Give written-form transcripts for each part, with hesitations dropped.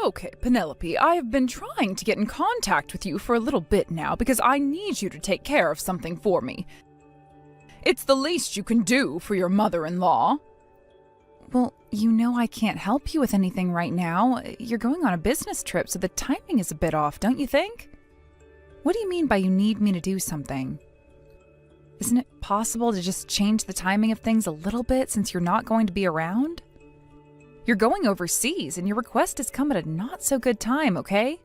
Okay, Penelope, I have been trying to get in contact with you for a little bit now because I need you to take care of something for me. It's the least you can do for your mother-in-law. Well, you know I can't help you with anything right now. You're going on a business trip, so the timing is a bit off, don't you think? What do you mean by you need me to do something? Isn't it possible to just change the timing of things a little bit since you're not going to be around? You're going overseas, and your request has come at a not-so-good time, okay?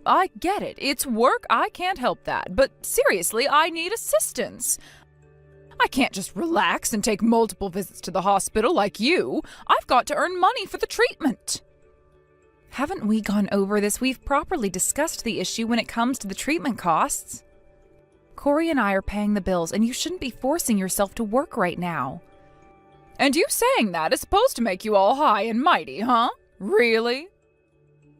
I get it. It's work. I can't help that. But seriously, I need assistance. I can't just relax and take multiple visits to the hospital like you. I've got to earn money for the treatment. Haven't we gone over this? We've properly discussed the issue when it comes to the treatment costs. Corey and I are paying the bills, and you shouldn't be forcing yourself to work right now. And you saying that is supposed to make you all high and mighty, huh? Really?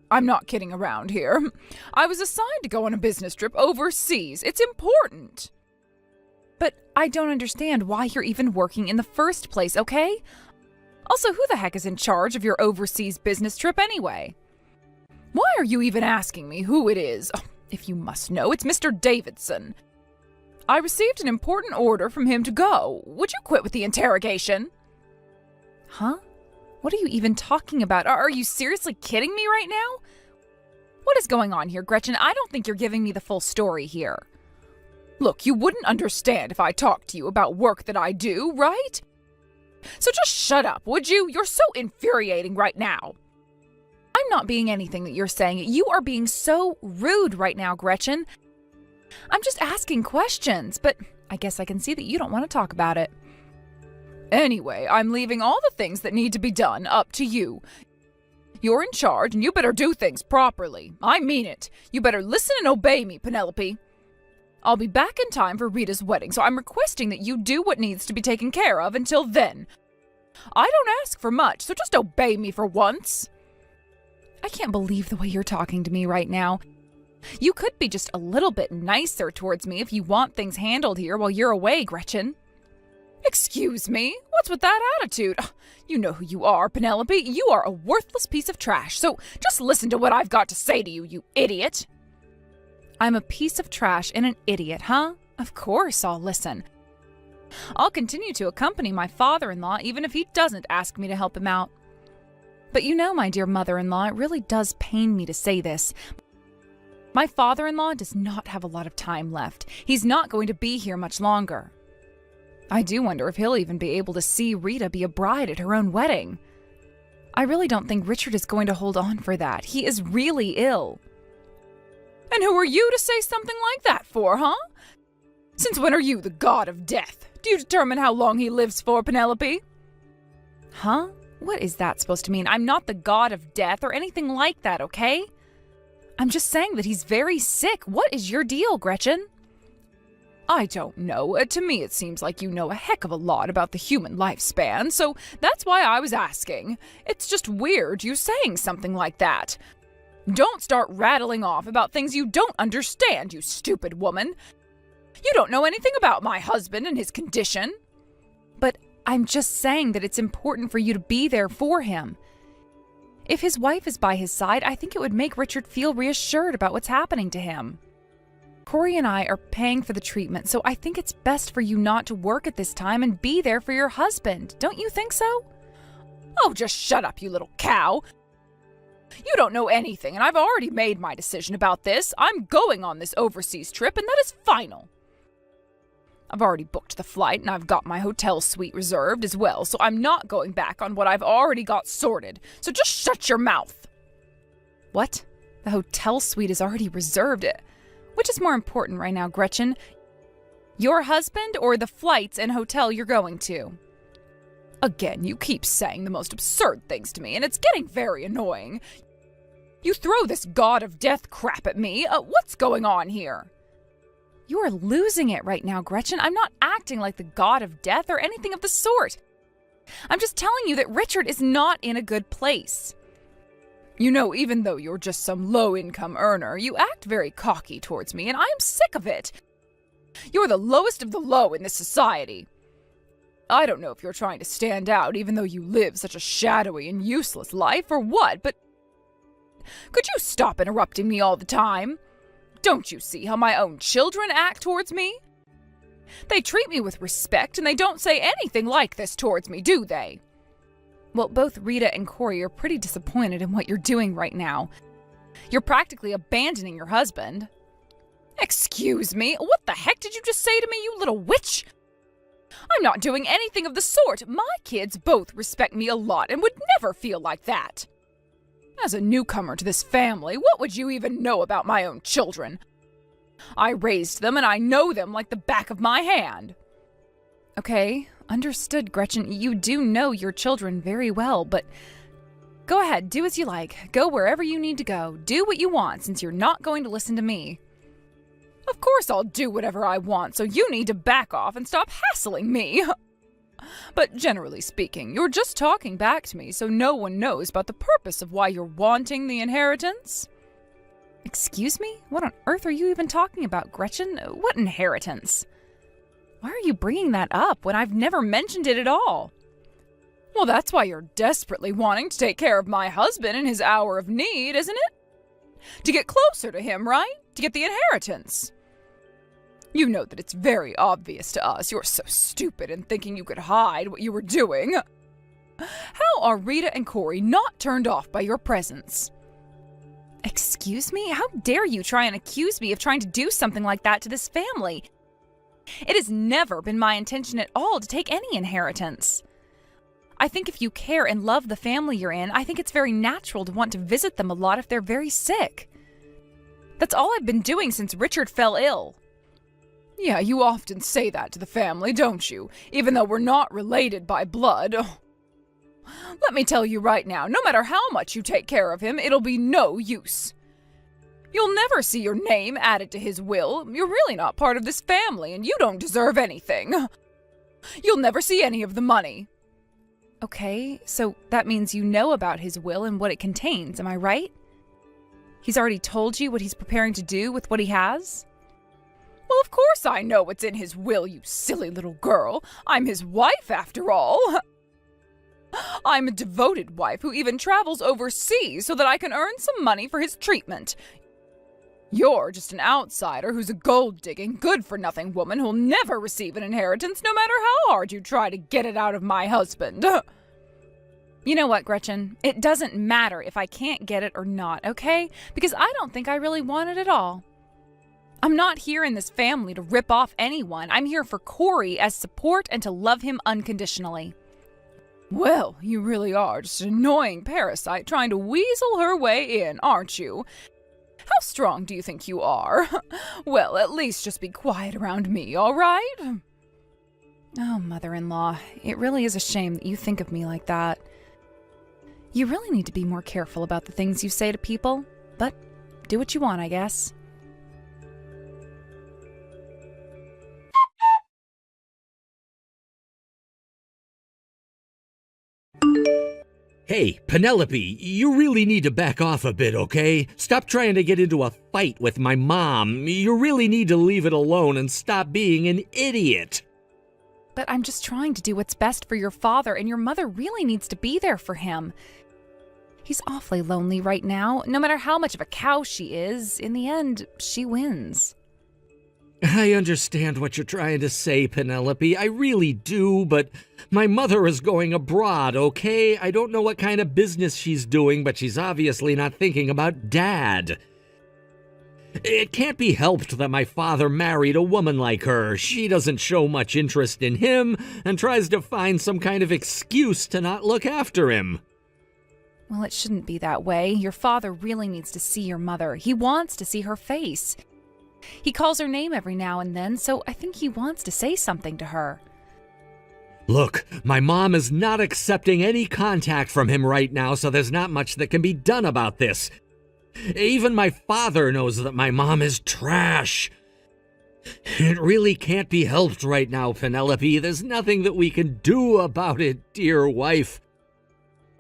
I'm not kidding around here. I was assigned to go on a business trip overseas. It's important. But I don't understand why you're even working in the first place, okay? Also, who the heck is in charge of your overseas business trip anyway? Why are you even asking me who it is? Oh, if you must know, it's Mr. Davidson. I received an important order from him to go. Would you quit with the interrogation? Huh? What are you even talking about? Are you seriously kidding me right now? What is going on here, Gretchen? I don't think you're giving me the full story here. Look, you wouldn't understand if I talked to you about work that I do, right? So just shut up, would you? You're so infuriating right now. I'm not being anything that you're saying. You are being so rude right now, Gretchen. I'm just asking questions, but I guess I can see that you don't want to talk about it. Anyway, I'm leaving all the things that need to be done up to you. You're in charge, and you better do things properly. I mean it. You better listen and obey me, Penelope. I'll be back in time for Rita's wedding, so I'm requesting that you do what needs to be taken care of until then. I don't ask for much, so just obey me for once. I can't believe the way you're talking to me right now. You could be just a little bit nicer towards me if you want things handled here while you're away, Gretchen. Excuse me? What's with that attitude? You know who you are, Penelope. You are a worthless piece of trash, so just listen to what I've got to say to you, you idiot. I'm a piece of trash and an idiot, huh? Of course I'll listen. I'll continue to accompany my father-in-law even if he doesn't ask me to help him out. But you know, my dear mother-in-law, it really does pain me to say this. My father-in-law does not have a lot of time left. He's not going to be here much longer. I do wonder if he'll even be able to see Rita be a bride at her own wedding. I really don't think Richard is going to hold on for that. He is really ill. And who are you to say something like that for, huh? Since when are you the god of death? Do you determine how long he lives for, Penelope? Huh? What is that supposed to mean? I'm not the god of death or anything like that, okay? I'm just saying that he's very sick. What is your deal, Gretchen? I don't know. To me, it seems like you know a heck of a lot about the human lifespan, so that's why I was asking. It's just weird you saying something like that. Don't start rattling off about things you don't understand, you stupid woman. You don't know anything about my husband and his condition. But I'm just saying that it's important for you to be there for him. If his wife is by his side, I think it would make Richard feel reassured about what's happening to him. Corey and I are paying for the treatment, so I think it's best for you not to work at this time and be there for your husband. Don't you think so? Oh, just shut up, you little cow. You don't know anything, and I've already made my decision about this. I'm going on this overseas trip, and that is final. I've already booked the flight, and I've got my hotel suite reserved as well, so I'm not going back on what I've already got sorted. So just shut your mouth. What? The hotel suite is already reserved. Which is more important right now, Gretchen? Your husband or the flights and hotel you're going to? Again, you keep saying the most absurd things to me, and it's getting very annoying. You throw this god of death crap at me. What's going on here? You are losing it right now, Gretchen. I'm not acting like the god of death or anything of the sort. I'm just telling you that Richard is not in a good place. You know, even though you're just some low-income earner, you act very cocky towards me, and I am sick of it. You're the lowest of the low in this society. I don't know if you're trying to stand out, even though you live such a shadowy and useless life, or what, but Could you stop interrupting me all the time? Don't you see how my own children act towards me? They treat me with respect, and they don't say anything like this towards me, do they? Well, both Rita and Corey are pretty disappointed in what you're doing right now. You're practically abandoning your husband. Excuse me, what the heck did you just say to me, you little witch? I'm not doing anything of the sort. My kids both respect me a lot and would never feel like that. As a newcomer to this family, what would you even know about my own children? I raised them and I know them like the back of my hand. Okay, understood, Gretchen. You do know your children very well, but go ahead, do as you like. Go wherever you need to go. Do what you want since you're not going to listen to me. Of course I'll do whatever I want, so you need to back off and stop hassling me. But generally speaking, you're just talking back to me so no one knows about the purpose of why you're wanting the inheritance. Excuse me? What on earth are you even talking about, Gretchen? What inheritance? Why are you bringing that up when I've never mentioned it at all? Well, that's why you're desperately wanting to take care of my husband in his hour of need, isn't it? To get closer to him, right? To get the inheritance. You know that it's very obvious to us. You're so stupid in thinking you could hide what you were doing. How are Rita and Corey not turned off by your presence? Excuse me? How dare you try and accuse me of trying to do something like that to this family? It has never been my intention at all to take any inheritance. I think if you care and love the family you're in, I think it's very natural to want to visit them a lot if they're very sick. That's all I've been doing since Richard fell ill. Yeah, you often say that to the family, don't you? Even though we're not related by blood. Oh. Let me tell you right now, no matter how much you take care of him, it'll be no use. You'll never see your name added to his will. You're really not part of this family, and you don't deserve anything. You'll never see any of the money. Okay, so that means you know about his will and what it contains, am I right? He's already told you what he's preparing to do with what he has? Well, of course I know what's in his will, you silly little girl. I'm his wife, after all. I'm a devoted wife who even travels overseas so that I can earn some money for his treatment. You're just an outsider who's a gold-digging, good-for-nothing woman who'll never receive an inheritance no matter how hard you try to get it out of my husband. You know what, Gretchen? It doesn't matter if I can't get it or not, okay? Because I don't think I really want it at all. I'm not here in this family to rip off anyone. I'm here for Corey as support and to love him unconditionally. Well, you really are just an annoying parasite trying to weasel her way in, aren't you? How strong do you think you are? Well, at least just be quiet around me, all right? Oh, mother-in-law, it really is a shame that you think of me like that. You really need to be more careful about the things you say to people, but do what you want, I guess. Hey, Penelope, you really need to back off a bit, okay? Stop trying to get into a fight with my mom. You really need to leave it alone and stop being an idiot. But I'm just trying to do what's best for your father, and your mother really needs to be there for him. He's awfully lonely right now. No matter how much of a cow she is, in the end, she wins. I understand what you're trying to say, Penelope. I really do, but my mother is going abroad, okay? I don't know what kind of business she's doing, but she's obviously not thinking about Dad. It can't be helped that my father married a woman like her. She doesn't show much interest in him and tries to find some kind of excuse to not look after him. Well, it shouldn't be that way. Your father really needs to see your mother. He wants to see her face. He calls her name every now and then, so I think he wants to say something to her. Look, my mom is not accepting any contact from him right now, so there's not much that can be done about this. Even my father knows that my mom is trash. It really can't be helped right now, Penelope. There's nothing that we can do about it, dear wife.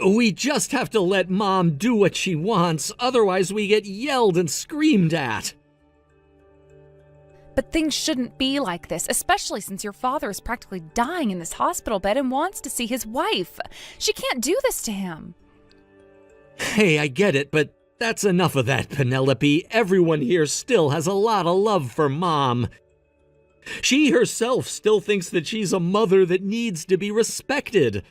We just have to let Mom do what she wants, otherwise we get yelled and screamed at. But things shouldn't be like this, especially since your father is practically dying in this hospital bed and wants to see his wife. She can't do this to him. Hey, I get it, but That's enough of that, Penelope. Everyone here still has a lot of love for Mom. She herself still thinks that she's a mother that needs to be respected.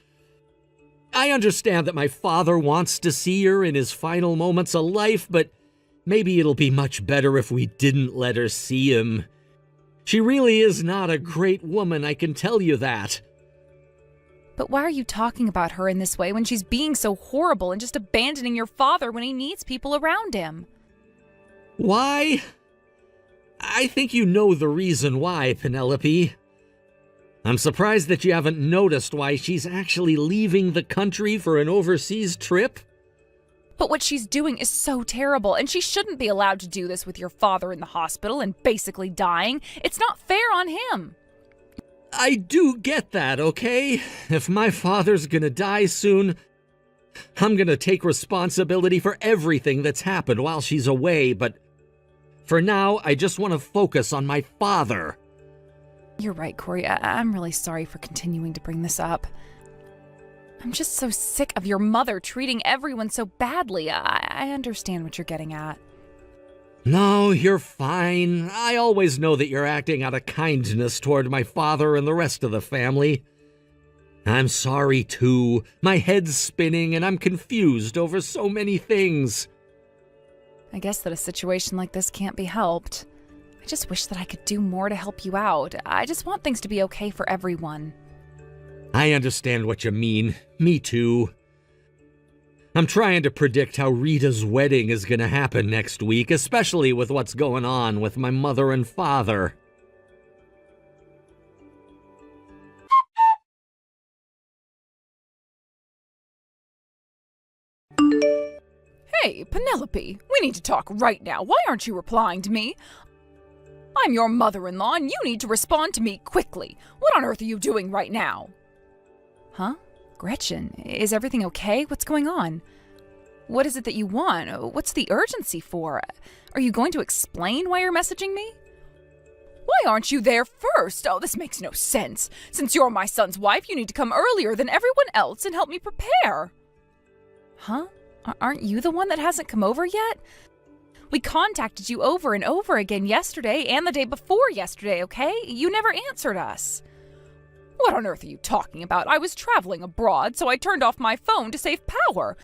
I understand that my father wants to see her in his final moments of life, but maybe it'll be much better if we didn't let her see him. She really is not a great woman, I can tell you that. But why are you talking about her in this way when she's being so horrible and just abandoning your father when he needs people around him? Why? I think you know the reason why, Penelope. I'm surprised that you haven't noticed why she's actually leaving the country for an overseas trip. But what she's doing is so terrible, and she shouldn't be allowed to do this with your father in the hospital and basically dying. It's not fair on him. I do get that, okay? If my father's gonna die soon, I'm gonna take responsibility for everything that's happened while she's away, but for now, I just want to focus on my father. You're right, Corey. I'm really sorry for continuing to bring this up. I'm just so sick of your mother treating everyone so badly. I understand what you're getting at. No, you're fine. I always know that you're acting out of kindness toward my father and the rest of the family. I'm sorry, too. My head's spinning and I'm confused over so many things. I guess that a situation like this can't be helped. I just wish that I could do more to help you out. I just want things to be okay for everyone. I understand what you mean. Me too. I'm trying to predict how Rita's wedding is going to happen next week, especially with what's going on with my mother and father. Hey, Penelope, we need to talk right now. Why aren't you replying to me? I'm your mother-in-law and you need to respond to me quickly. What on earth are you doing right now? Huh? Gretchen, is everything okay? What's going on? What is it that you want? What's the urgency for? Are you going to explain why you're messaging me? Why aren't you there first? Oh, this makes no sense. Since you're my son's wife, you need to come earlier than everyone else and help me prepare. Huh? Aren't you the one that hasn't come over yet? We contacted you over and over again yesterday and the day before yesterday, okay? You never answered us. What on earth are you talking about? I was traveling abroad, so I turned off my phone to save power.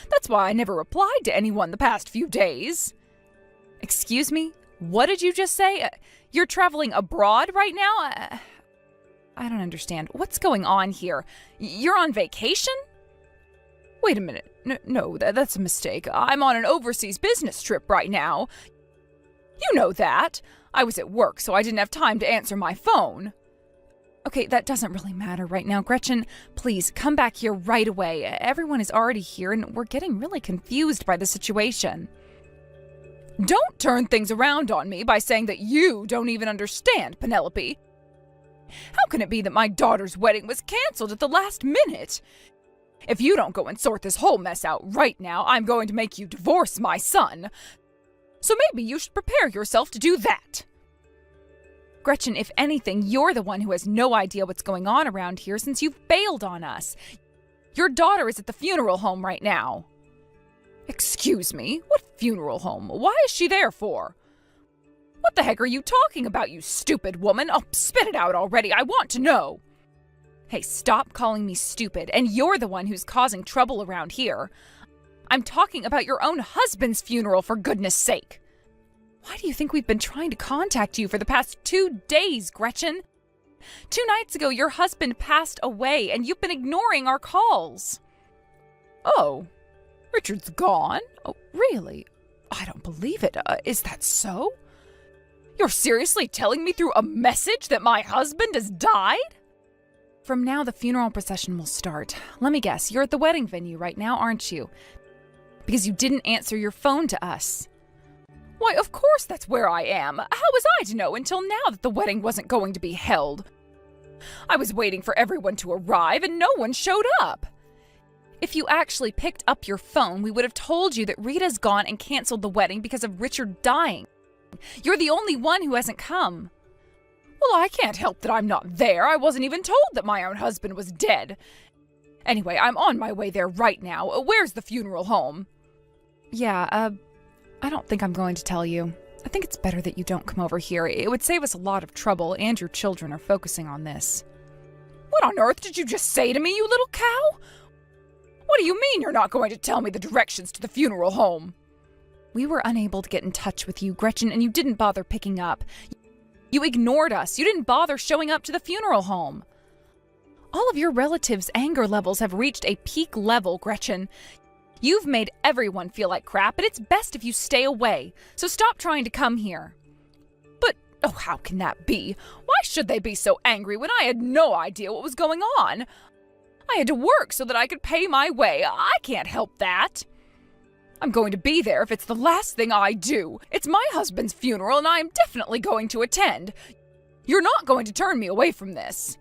That's why I never replied to anyone the past few days. Excuse me? What did you just say? You're traveling abroad right now? I don't understand. What's going on here? You're on vacation? Wait a minute. No, that's a mistake. I'm on an overseas business trip right now. You know that. I was at work, so I didn't have time to answer my phone. Okay, that doesn't really matter right now. Gretchen, please come back here right away. Everyone is already here, and we're getting really confused by the situation. Don't turn things around on me by saying that you don't even understand, Penelope. How can it be that my daughter's wedding was canceled at the last minute? If you don't go and sort this whole mess out right now, I'm going to make you divorce my son. So maybe you should prepare yourself to do that. Gretchen, if anything, you're the one who has no idea what's going on around here since you've bailed on us. Your daughter is at the funeral home right now. Excuse me? What funeral home? Why is she there for? What the heck are you talking about, you stupid woman? Oh, spit it out already. I want to know. Hey, stop calling me stupid, and you're the one who's causing trouble around here. I'm talking about your own husband's funeral, for goodness sake. Why do you think we've been trying to contact you for the past 2 days, Gretchen? 2 nights ago, your husband passed away, and you've been ignoring our calls. Oh, Richard's gone? Oh, really? I don't believe it. Is that so? You're seriously telling me through a message that my husband has died? From now, the funeral procession will start. Let me guess, you're at the wedding venue right now, aren't you? Because you didn't answer your phone to us. Why, of course that's where I am. How was I to know until now that the wedding wasn't going to be held? I was waiting for everyone to arrive and no one showed up. If you actually picked up your phone, we would have told you that Rita's gone and canceled the wedding because of Richard dying. You're the only one who hasn't come. Well, I can't help that I'm not there. I wasn't even told that my own husband was dead. Anyway, I'm on my way there right now. Where's the funeral home? Yeah, I don't think I'm going to tell you. I think it's better that you don't come over here. It would save us a lot of trouble, and your children are focusing on this. What on earth did you just say to me, you little cow? What do you mean you're not going to tell me the directions to the funeral home? We were unable to get in touch with you, Gretchen, and you didn't bother picking up. You ignored us. You didn't bother showing up to the funeral home. All of your relatives' anger levels have reached a peak level, Gretchen. You've made everyone feel like crap, and it's best if you stay away. So stop trying to come here. But, oh, how can that be? Why should they be so angry when I had no idea what was going on? I had to work so that I could pay my way. I can't help that. I'm going to be there if it's the last thing I do. It's my husband's funeral, and I am definitely going to attend. You're not going to turn me away from this.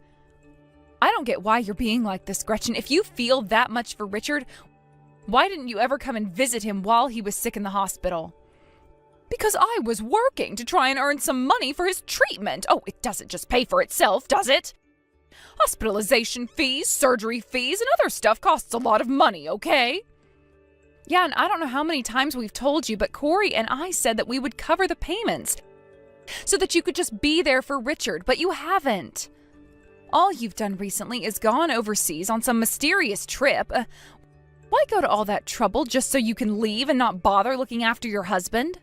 I don't get why you're being like this, Gretchen. If you feel that much for Richard, why didn't you ever come and visit him while he was sick in the hospital? Because I was working to try and earn some money for his treatment. Oh, it doesn't just pay for itself, does it? Hospitalization fees, surgery fees, and other stuff costs a lot of money, okay? Yeah, and I don't know how many times we've told you, but Corey and I said that we would cover the payments so that you could just be there for Richard, but you haven't. All you've done recently is gone overseas on some mysterious trip. Why go to all that trouble just so you can leave and not bother looking after your husband?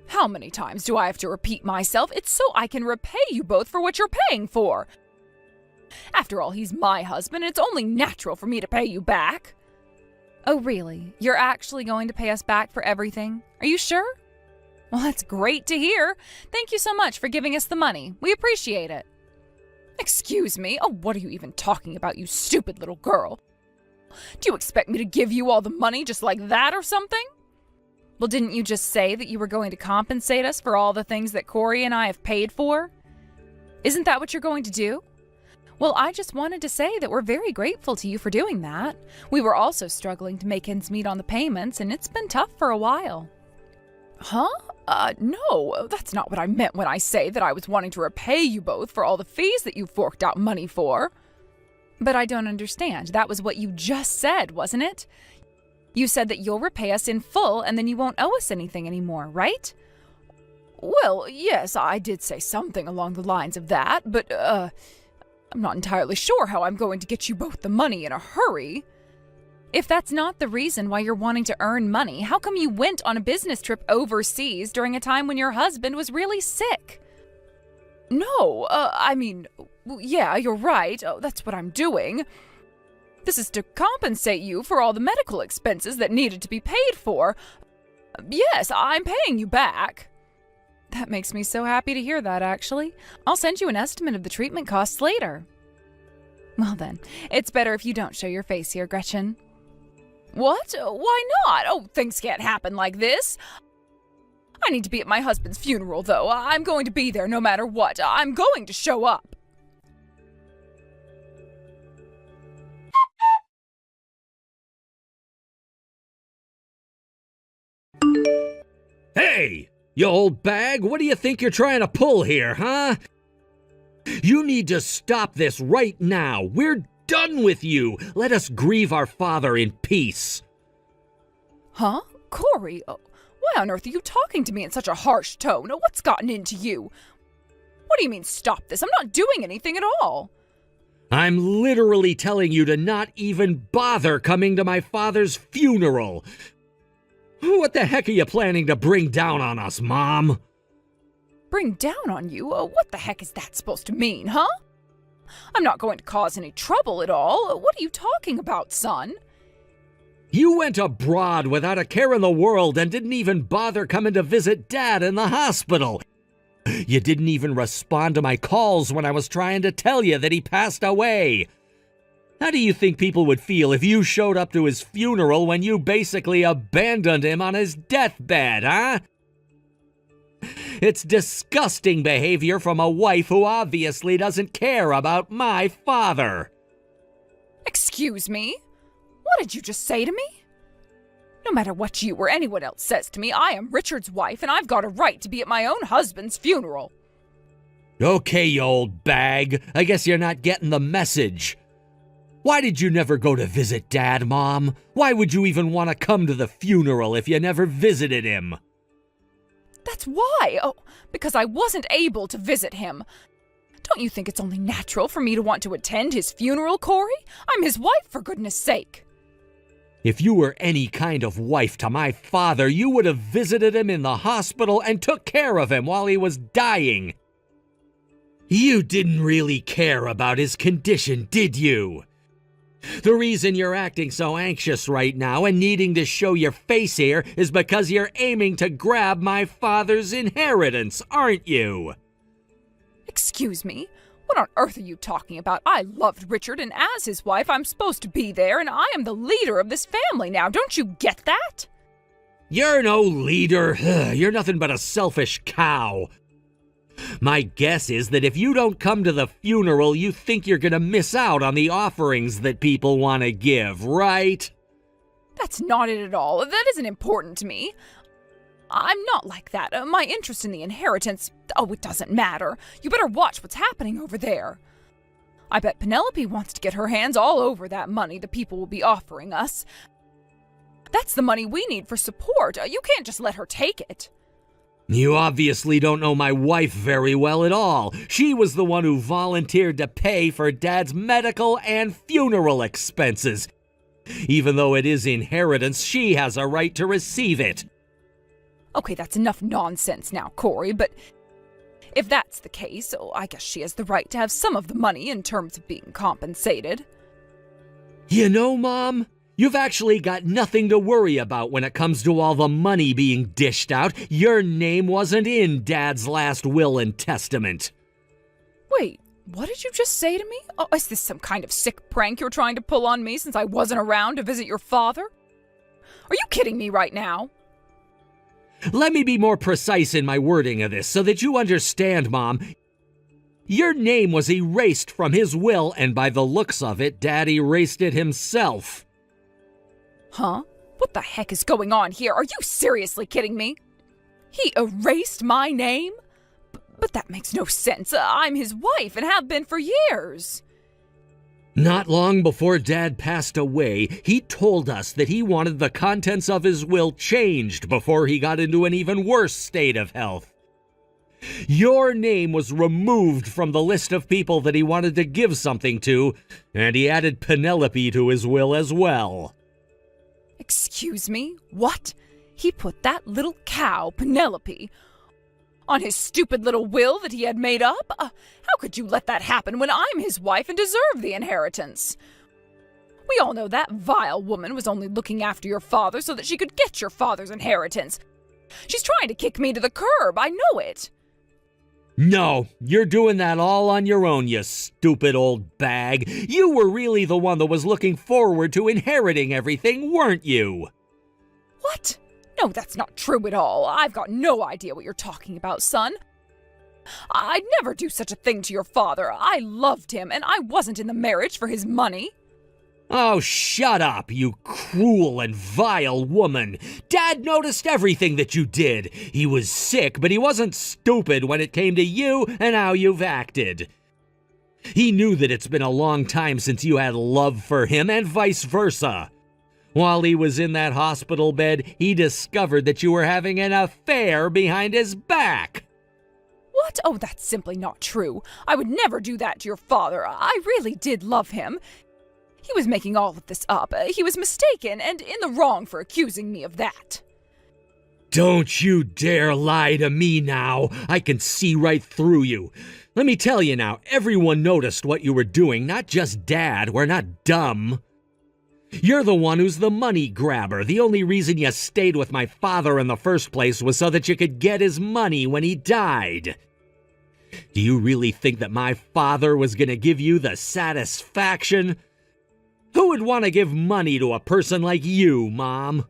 How many times do I have to repeat myself? It's so I can repay you both for what you're paying for. After all, he's my husband, and it's only natural for me to pay you back. Oh, really? You're actually going to pay us back for everything? Are you sure? Well, that's great to hear. Thank you so much for giving us the money. We appreciate it. Excuse me? Oh, what are you even talking about, you stupid little girl? Do you expect me to give you all the money just like that or something? Well, didn't you just say that you were going to compensate us for all the things that Corey and I have paid for? Isn't that what you're going to do? Well, I just wanted to say that we're very grateful to you for doing that. We were also struggling to make ends meet on the payments, and it's been tough for a while. Huh? No, that's not what I meant when I say that I was wanting to repay you both for all the fees that you forked out money for. But I don't understand. That was what you just said, wasn't it? You said that you'll repay us in full and then you won't owe us anything anymore, right? Well, yes, I did say something along the lines of that, but, I'm not entirely sure how I'm going to get you both the money in a hurry. If that's not the reason why you're wanting to earn money, how come you went on a business trip overseas during a time when your husband was really sick? No, yeah, you're right. Oh, that's what I'm doing. This is to compensate you for all the medical expenses that needed to be paid for. Yes, I'm paying you back. That makes me so happy to hear that, actually. I'll send you an estimate of the treatment costs later. Well then, it's better if you don't show your face here, Gretchen. What? Why not? Oh, things can't happen like this. I need to be at my husband's funeral, though. I'm going to be there no matter what. I'm going to show up. Hey! You old bag, what do you think you're trying to pull here, huh? You need to stop this right now. We're done with you. Let us grieve our father in peace. Huh? Corey, why on earth are you talking to me in such a harsh tone? What's gotten into you? What do you mean, stop this? I'm not doing anything at all. I'm literally telling you to not even bother coming to my father's funeral. What the heck are you planning to bring down on us, Mom? Bring down on you? What the heck is that supposed to mean, huh? I'm not going to cause any trouble at all. What are you talking about, son? You went abroad without a care in the world and didn't even bother coming to visit Dad in the hospital. You didn't even respond to my calls when I was trying to tell you that he passed away. How do you think people would feel if you showed up to his funeral when you basically abandoned him on his deathbed, huh? It's disgusting behavior from a wife who obviously doesn't care about my father. Excuse me? What did you just say to me? No matter what you or anyone else says to me, I am Richard's wife and I've got a right to be at my own husband's funeral. Okay, you old bag. I guess you're not getting the message. Why did you never go to visit Dad, Mom? Why would you even want to come to the funeral if you never visited him? That's why! Oh, because I wasn't able to visit him. Don't you think it's only natural for me to want to attend his funeral, Corey? I'm his wife, for goodness sake. If you were any kind of wife to my father, you would have visited him in the hospital and took care of him while he was dying. You didn't really care about his condition, did you? The reason you're acting so anxious right now and needing to show your face here is because you're aiming to grab my father's inheritance, aren't you? Excuse me? What on earth are you talking about? I loved Richard, and as his wife, I'm supposed to be there, and I am the leader of this family now. Don't you get that? You're no leader. You're nothing but a selfish cow. My guess is that if you don't come to the funeral, you think you're gonna miss out on the offerings that people want to give, right? That's not it at all. That isn't important to me. I'm not like that. My interest in the inheritance, it doesn't matter. You better watch what's happening over there. I bet Penelope wants to get her hands all over that money the people will be offering us. That's the money we need for support. You can't just let her take it. You obviously don't know my wife very well at all. She was the one who volunteered to pay for Dad's medical and funeral expenses. Even though it is inheritance, she has a right to receive it. Okay, that's enough nonsense now, Corey, but if that's the case, I guess she has the right to have some of the money in terms of being compensated. You know, Mom, you've actually got nothing to worry about when it comes to all the money being dished out. Your name wasn't in Dad's last will and testament. Wait, what did you just say to me? Oh, is this some kind of sick prank you're trying to pull on me since I wasn't around to visit your father? Are you kidding me right now? Let me be more precise in my wording of this so that you understand, Mom. Your name was erased from his will, and by the looks of it, Dad erased it himself. Huh? What the heck is going on here? Are you seriously kidding me? He erased my name? But that makes no sense. I'm his wife and have been for years. Not long before Dad passed away, he told us that he wanted the contents of his will changed before he got into an even worse state of health. Your name was removed from the list of people that he wanted to give something to, and he added Penelope to his will as well. Excuse me? What? He put that little cow, Penelope, on his stupid little will that he had made up? How could you let that happen when I'm his wife and deserve the inheritance? We all know that vile woman was only looking after your father so that she could get your father's inheritance. She's trying to kick me to the curb, I know it. No, you're doing that all on your own, you stupid old bag. You were really the one that was looking forward to inheriting everything, weren't you? What? No, that's not true at all. I've got no idea what you're talking about, son. I'd never do such a thing to your father. I loved him, and I wasn't in the marriage for his money. Oh, shut up, you cruel and vile woman. Dad noticed everything that you did. He was sick, but he wasn't stupid when it came to you and how you've acted. He knew that it's been a long time since you had love for him, and vice versa. While he was in that hospital bed, he discovered that you were having an affair behind his back. What? Oh, that's simply not true. I would never do that to your father. I really did love him. He was making all of this up. He was mistaken and in the wrong for accusing me of that. Don't you dare lie to me now. I can see right through you. Let me tell you now, everyone noticed what you were doing, not just Dad. We're not dumb. You're the one who's the money grabber. The only reason you stayed with my father in the first place was so that you could get his money when he died. Do you really think that my father was going to give you the satisfaction? Who would want to give money to a person like you, Mom?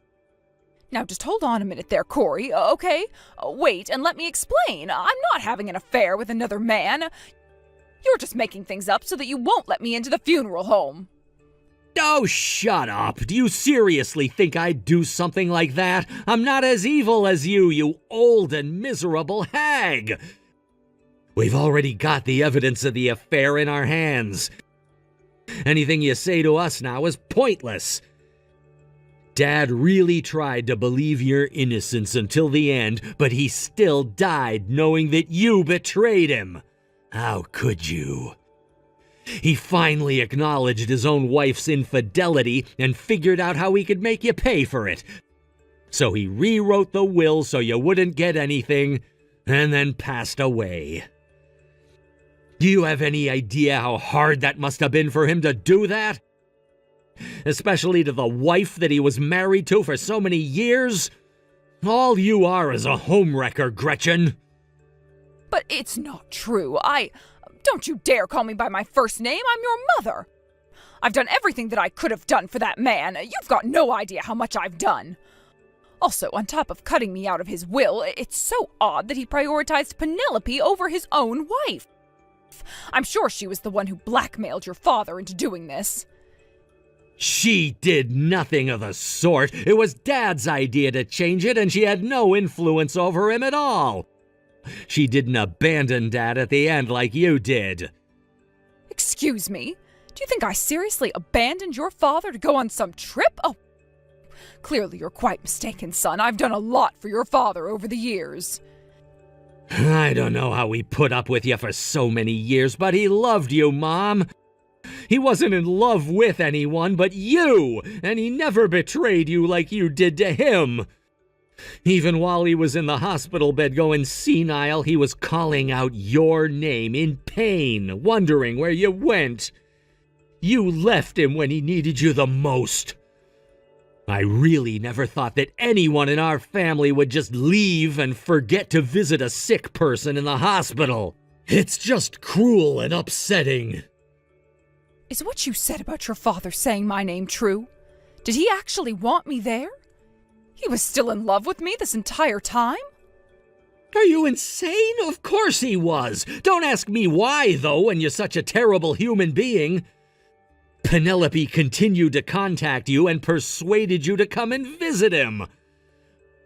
Now just hold on a minute there, Corey, okay? Wait and let me explain. I'm not having an affair with another man. You're just making things up so that you won't let me into the funeral home. Oh, shut up. Do you seriously think I'd do something like that? I'm not as evil as you old and miserable hag. We've already got the evidence of the affair in our hands. Anything you say to us now is pointless. Dad really tried to believe your innocence until the end, but he still died knowing that you betrayed him. How could you? He finally acknowledged his own wife's infidelity and figured out how he could make you pay for it. So he rewrote the will so you wouldn't get anything, and then passed away. Do you have any idea how hard that must have been for him to do that? Especially to the wife that he was married to for so many years? All you are is a homewrecker, Gretchen. But it's not true. Don't you dare call me by my first name. I'm your mother. I've done everything that I could have done for that man. You've got no idea how much I've done. Also, on top of cutting me out of his will, it's so odd that he prioritized Penelope over his own wife. I'm sure she was the one who blackmailed your father into doing this. She did nothing of the sort. It was Dad's idea to change it, and she had no influence over him at all. She didn't abandon Dad at the end like you did. Excuse me? Do you think I seriously abandoned your father to go on some trip? Oh, clearly you're quite mistaken, son. I've done a lot for your father over the years. I don't know how he put up with you for so many years, but he loved you, Mom. He wasn't in love with anyone but you, and he never betrayed you like you did to him. Even while he was in the hospital bed going senile, he was calling out your name in pain, wondering where you went. You left him when he needed you the most. I really never thought that anyone in our family would just leave and forget to visit a sick person in the hospital. It's just cruel and upsetting. Is what you said about your father saying my name true? Did he actually want me there? He was still in love with me this entire time? Are you insane? Of course he was. Don't ask me why, though, when you're such a terrible human being. Penelope continued to contact you and persuaded you to come and visit him.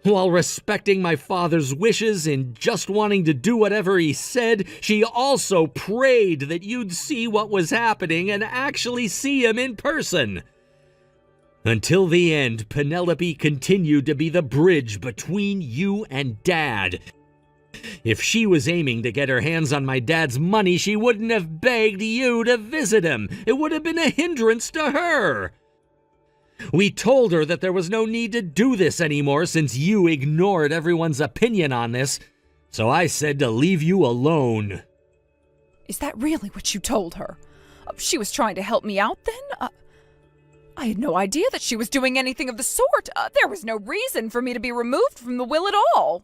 While respecting my father's wishes and just wanting to do whatever he said, she also prayed that you'd see what was happening and actually see him in person. Until the end, Penelope continued to be the bridge between you and Dad. If she was aiming to get her hands on my dad's money, she wouldn't have begged you to visit him. It would have been a hindrance to her. We told her that there was no need to do this anymore since you ignored everyone's opinion on this, so I said to leave you alone. Is that really what you told her? She was trying to help me out then? I had no idea that she was doing anything of the sort. There was no reason for me to be removed from the will at all.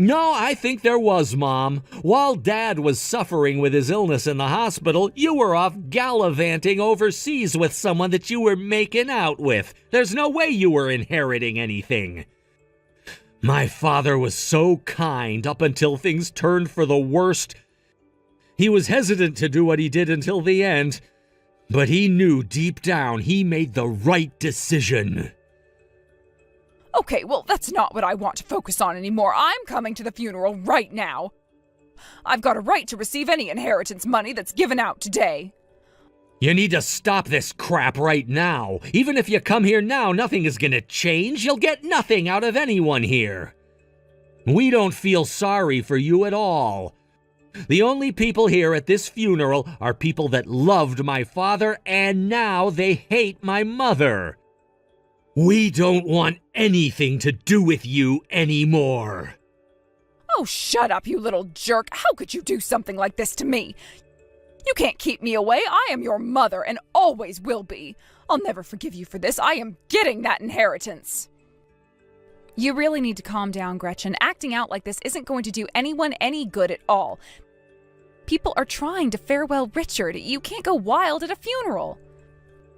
No, I think there was, Mom. While Dad was suffering with his illness in the hospital, you were off gallivanting overseas with someone that you were making out with. There's no way you were inheriting anything. My father was so kind up until things turned for the worst. He was hesitant to do what he did until the end, but he knew deep down he made the right decision. Okay, well, that's not what I want to focus on anymore. I'm coming to the funeral right now. I've got a right to receive any inheritance money that's given out today. You need to stop this crap right now. Even if you come here now, nothing is going to change. You'll get nothing out of anyone here. We don't feel sorry for you at all. The only people here at this funeral are people that loved my father, and now they hate my mother. We don't want anything to do with you anymore. Oh, shut up, you little jerk. How could you do something like this to me? You can't keep me away. I am your mother and always will be. I'll never forgive you for this. I am getting that inheritance. You really need to calm down, Gretchen. Acting out like this isn't going to do anyone any good at all. People are trying to farewell Richard. You can't go wild at a funeral.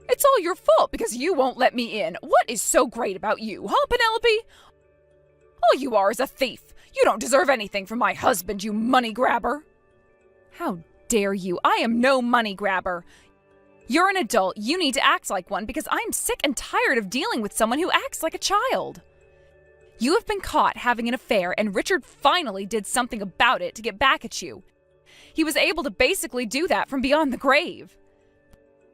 It's all your fault because you won't let me in. What is so great about you, huh, Penelope? All you are is a thief. You don't deserve anything from my husband, you money grabber. How dare you? I am no money grabber. You're an adult. You need to act like one because I'm sick and tired of dealing with someone who acts like a child. You have been caught having an affair, and Richard finally did something about it to get back at you. He was able to basically do that from beyond the grave.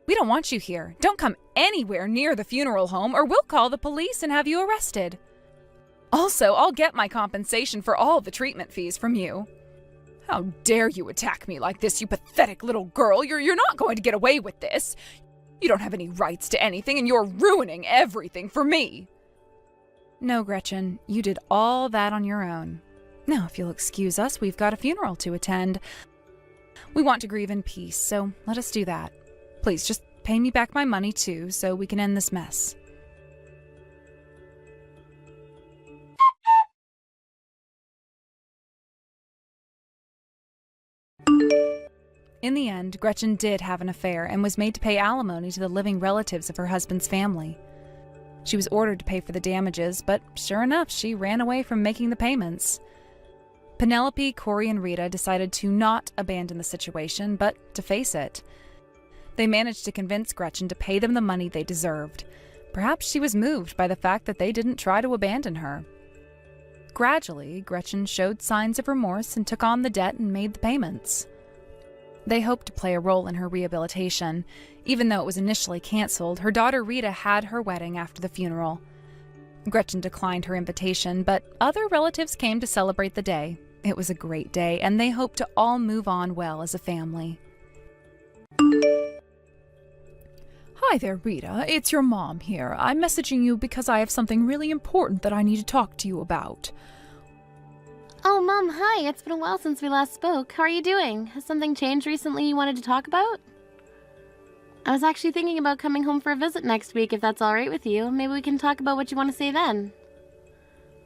We don't want you here. Don't come anywhere near the funeral home or we'll call the police and have you arrested. Also, I'll get my compensation for all the treatment fees from you. How dare you attack me like this, you pathetic little girl? You're not going to get away with this. You don't have any rights to anything and you're ruining everything for me. No, Gretchen, you did all that on your own. Now, if you'll excuse us, we've got a funeral to attend. We want to grieve in peace, so let us do that. Please, just pay me back my money, too, so we can end this mess. In the end, Gretchen did have an affair and was made to pay alimony to the living relatives of her husband's family. She was ordered to pay for the damages, but sure enough, she ran away from making the payments. Penelope, Corey, and Rita decided to not abandon the situation, but to face it. They managed to convince Gretchen to pay them the money they deserved. Perhaps she was moved by the fact that they didn't try to abandon her. Gradually, Gretchen showed signs of remorse and took on the debt and made the payments. They hoped to play a role in her rehabilitation. Even though it was initially canceled, her daughter Rita had her wedding after the funeral. Gretchen declined her invitation, but other relatives came to celebrate the day. It was a great day, and they hoped to all move on well as a family. Hi there, Rita. It's your mom here. I'm messaging you because I have something really important that I need to talk to you about. Oh, Mom, hi. It's been a while since we last spoke. How are you doing? Has something changed recently you wanted to talk about? I was actually thinking about coming home for a visit next week, if that's all right with you. Maybe we can talk about what you want to say then.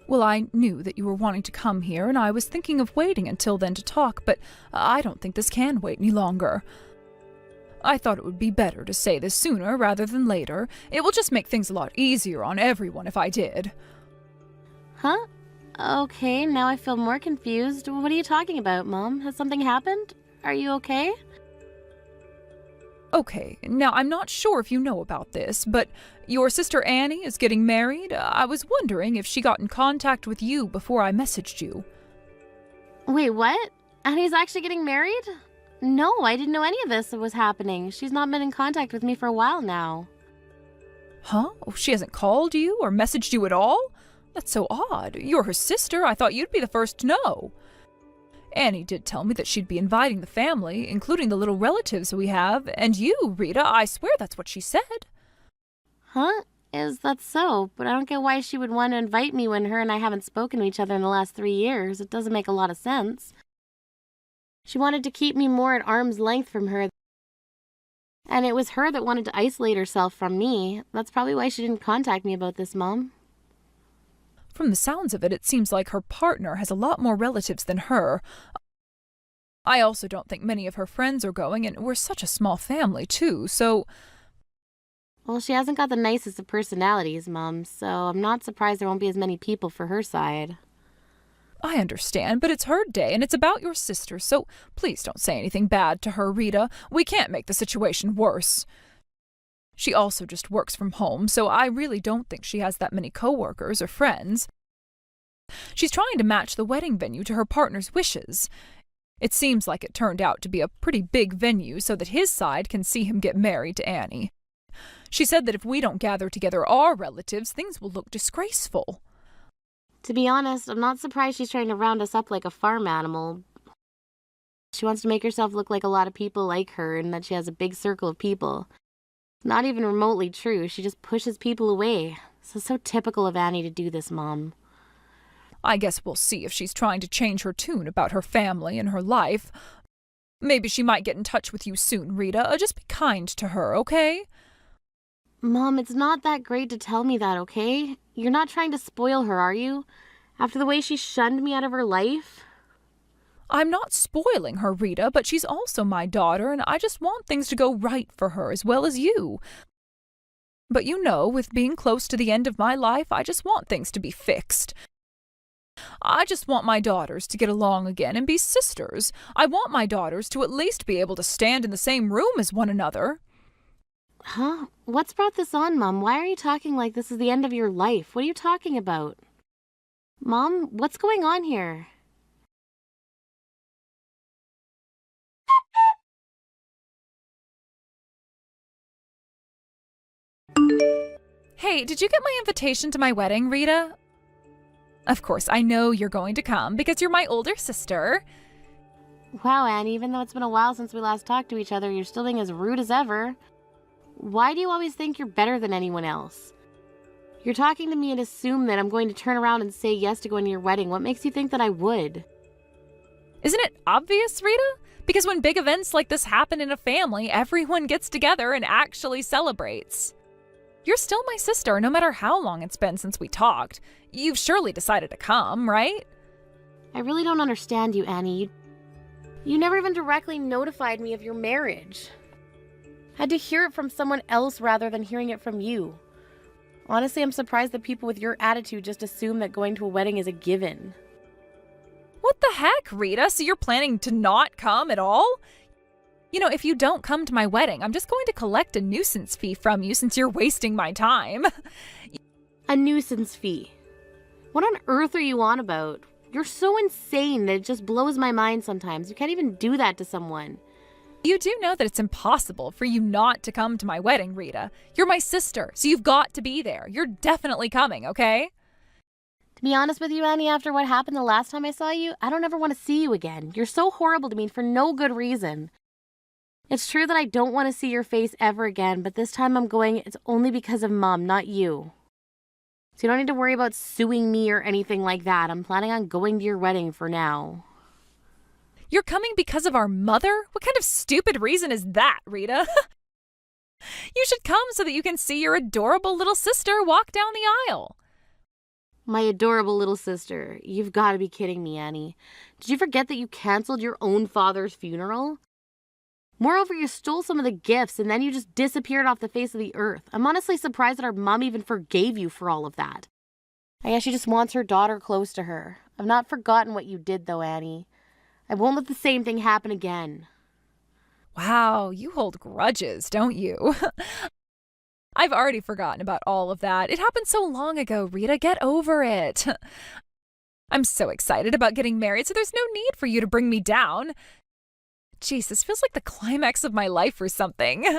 Well, I knew that you were wanting to come here, and I was thinking of waiting until then to talk, but I don't think this can wait any longer. I thought it would be better to say this sooner rather than later. It will just make things a lot easier on everyone if I did. Huh? Okay, now I feel more confused. What are you talking about, Mom? Has something happened? Are you okay? Okay, now I'm not sure if you know about this, but your sister Annie is getting married. I was wondering if she got in contact with you before I messaged you. Wait, what? Annie's actually getting married? No, I didn't know any of this was happening. She's not been in contact with me for a while now. Huh? She hasn't called you or messaged you at all? That's so odd. You're her sister. I thought you'd be the first to know. Annie did tell me that she'd be inviting the family, including the little relatives we have, and you, Rita. I swear that's what she said. Huh? Is that so? But I don't get why she would want to invite me when her and I haven't spoken to each other in the last 3 years. It doesn't make a lot of sense. She wanted to keep me more at arm's length from her. And it was her that wanted to isolate herself from me. That's probably why she didn't contact me about this, Mom. From the sounds of it, it seems like her partner has a lot more relatives than her. I also don't think many of her friends are going, and we're such a small family, too, so... Well, she hasn't got the nicest of personalities, Mom, so I'm not surprised there won't be as many people for her side. I understand, but it's her day, and it's about your sister, so please don't say anything bad to her, Rita. We can't make the situation worse. She also just works from home, so I really don't think she has that many coworkers or friends. She's trying to match the wedding venue to her partner's wishes. It seems like it turned out to be a pretty big venue so that his side can see him get married to Annie. She said that if we don't gather together our relatives, things will look disgraceful. To be honest, I'm not surprised she's trying to round us up like a farm animal. She wants to make herself look like a lot of people like her and that she has a big circle of people. Not even remotely true. She just pushes people away. So typical of Annie to do this, Mom. I guess we'll see if she's trying to change her tune about her family and her life. Maybe she might get in touch with you soon, Rita. Just be kind to her, okay? Mom, it's not that great to tell me that, okay? You're not trying to spoil her, are you? After the way she shunned me out of her life? I'm not spoiling her, Rita, but she's also my daughter, and I just want things to go right for her as well as you. But you know, with being close to the end of my life, I just want things to be fixed. I just want my daughters to get along again and be sisters. I want my daughters to at least be able to stand in the same room as one another. Huh? What's brought this on, Mom? Why are you talking like this is the end of your life? What are you talking about? Mom, what's going on here? Hey, did you get my invitation to my wedding, Rita? Of course, I know you're going to come because you're my older sister. Wow, Annie, even though it's been a while since we last talked to each other, you're still being as rude as ever. Why do you always think you're better than anyone else? You're talking to me and assume that I'm going to turn around and say yes to going to your wedding. What makes you think that I would? Isn't it obvious, Rita? Because when big events like this happen in a family, everyone gets together and actually celebrates. You're still my sister, no matter how long it's been since we talked. You've surely decided to come, right? I really don't understand you, Annie. You never even directly notified me of your marriage. Had to hear it from someone else rather than hearing it from you. Honestly, I'm surprised that people with your attitude just assume that going to a wedding is a given. What the heck, Rita? So you're planning to not come at all? You know, if you don't come to my wedding, I'm just going to collect a nuisance fee from you since you're wasting my time. A nuisance fee? What on earth are you on about? You're so insane that it just blows my mind sometimes. You can't even do that to someone. You do know that it's impossible for you not to come to my wedding, Rita. You're my sister, so you've got to be there. You're definitely coming, okay? To be honest with you, Annie, after what happened the last time I saw you, I don't ever want to see you again. You're so horrible to me for no good reason. It's true that I don't want to see your face ever again, but this time I'm going, it's only because of Mom, not you. So you don't need to worry about suing me or anything like that. I'm planning on going to your wedding for now. You're coming because of our mother? What kind of stupid reason is that, Rita? You should come so that you can see your adorable little sister walk down the aisle. My adorable little sister. You've got to be kidding me, Annie. Did you forget that you canceled your own father's funeral? Moreover, you stole some of the gifts and then you just disappeared off the face of the earth. I'm honestly surprised that our mom even forgave you for all of that. I guess she just wants her daughter close to her. I've not forgotten what you did, though, Annie. I won't let the same thing happen again. Wow, you hold grudges, don't you? I've already forgotten about all of that. It happened so long ago, Rita. Get over it. I'm so excited about getting married, so there's no need for you to bring me down. Jeez, this feels like the climax of my life or something.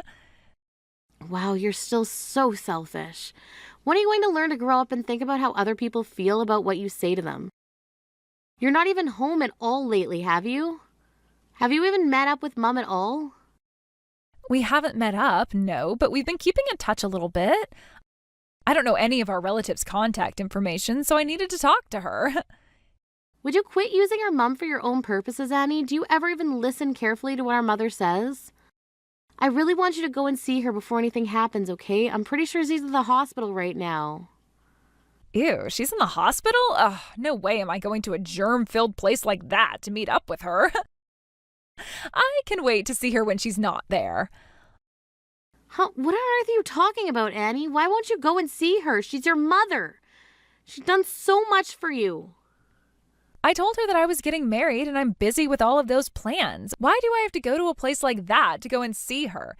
Wow, you're still so selfish. When are you going to learn to grow up and think about how other people feel about what you say to them? You're not even home at all lately, have you? Have you even met up with Mom at all? We haven't met up, no, but we've been keeping in touch a little bit. I don't know any of our relatives' contact information, so I needed to talk to her. Would you quit using our mom for your own purposes, Annie? Do you ever even listen carefully to what our mother says? I really want you to go and see her before anything happens, okay? I'm pretty sure she's at the hospital right now. Ew, she's in the hospital? Ugh, no way am I going to a germ-filled place like that to meet up with her. I can wait to see her when she's not there. Huh? What on earth are you talking about, Annie? Why won't you go and see her? She's your mother. She's done so much for you. I told her that I was getting married and I'm busy with all of those plans. Why do I have to go to a place like that to go and see her?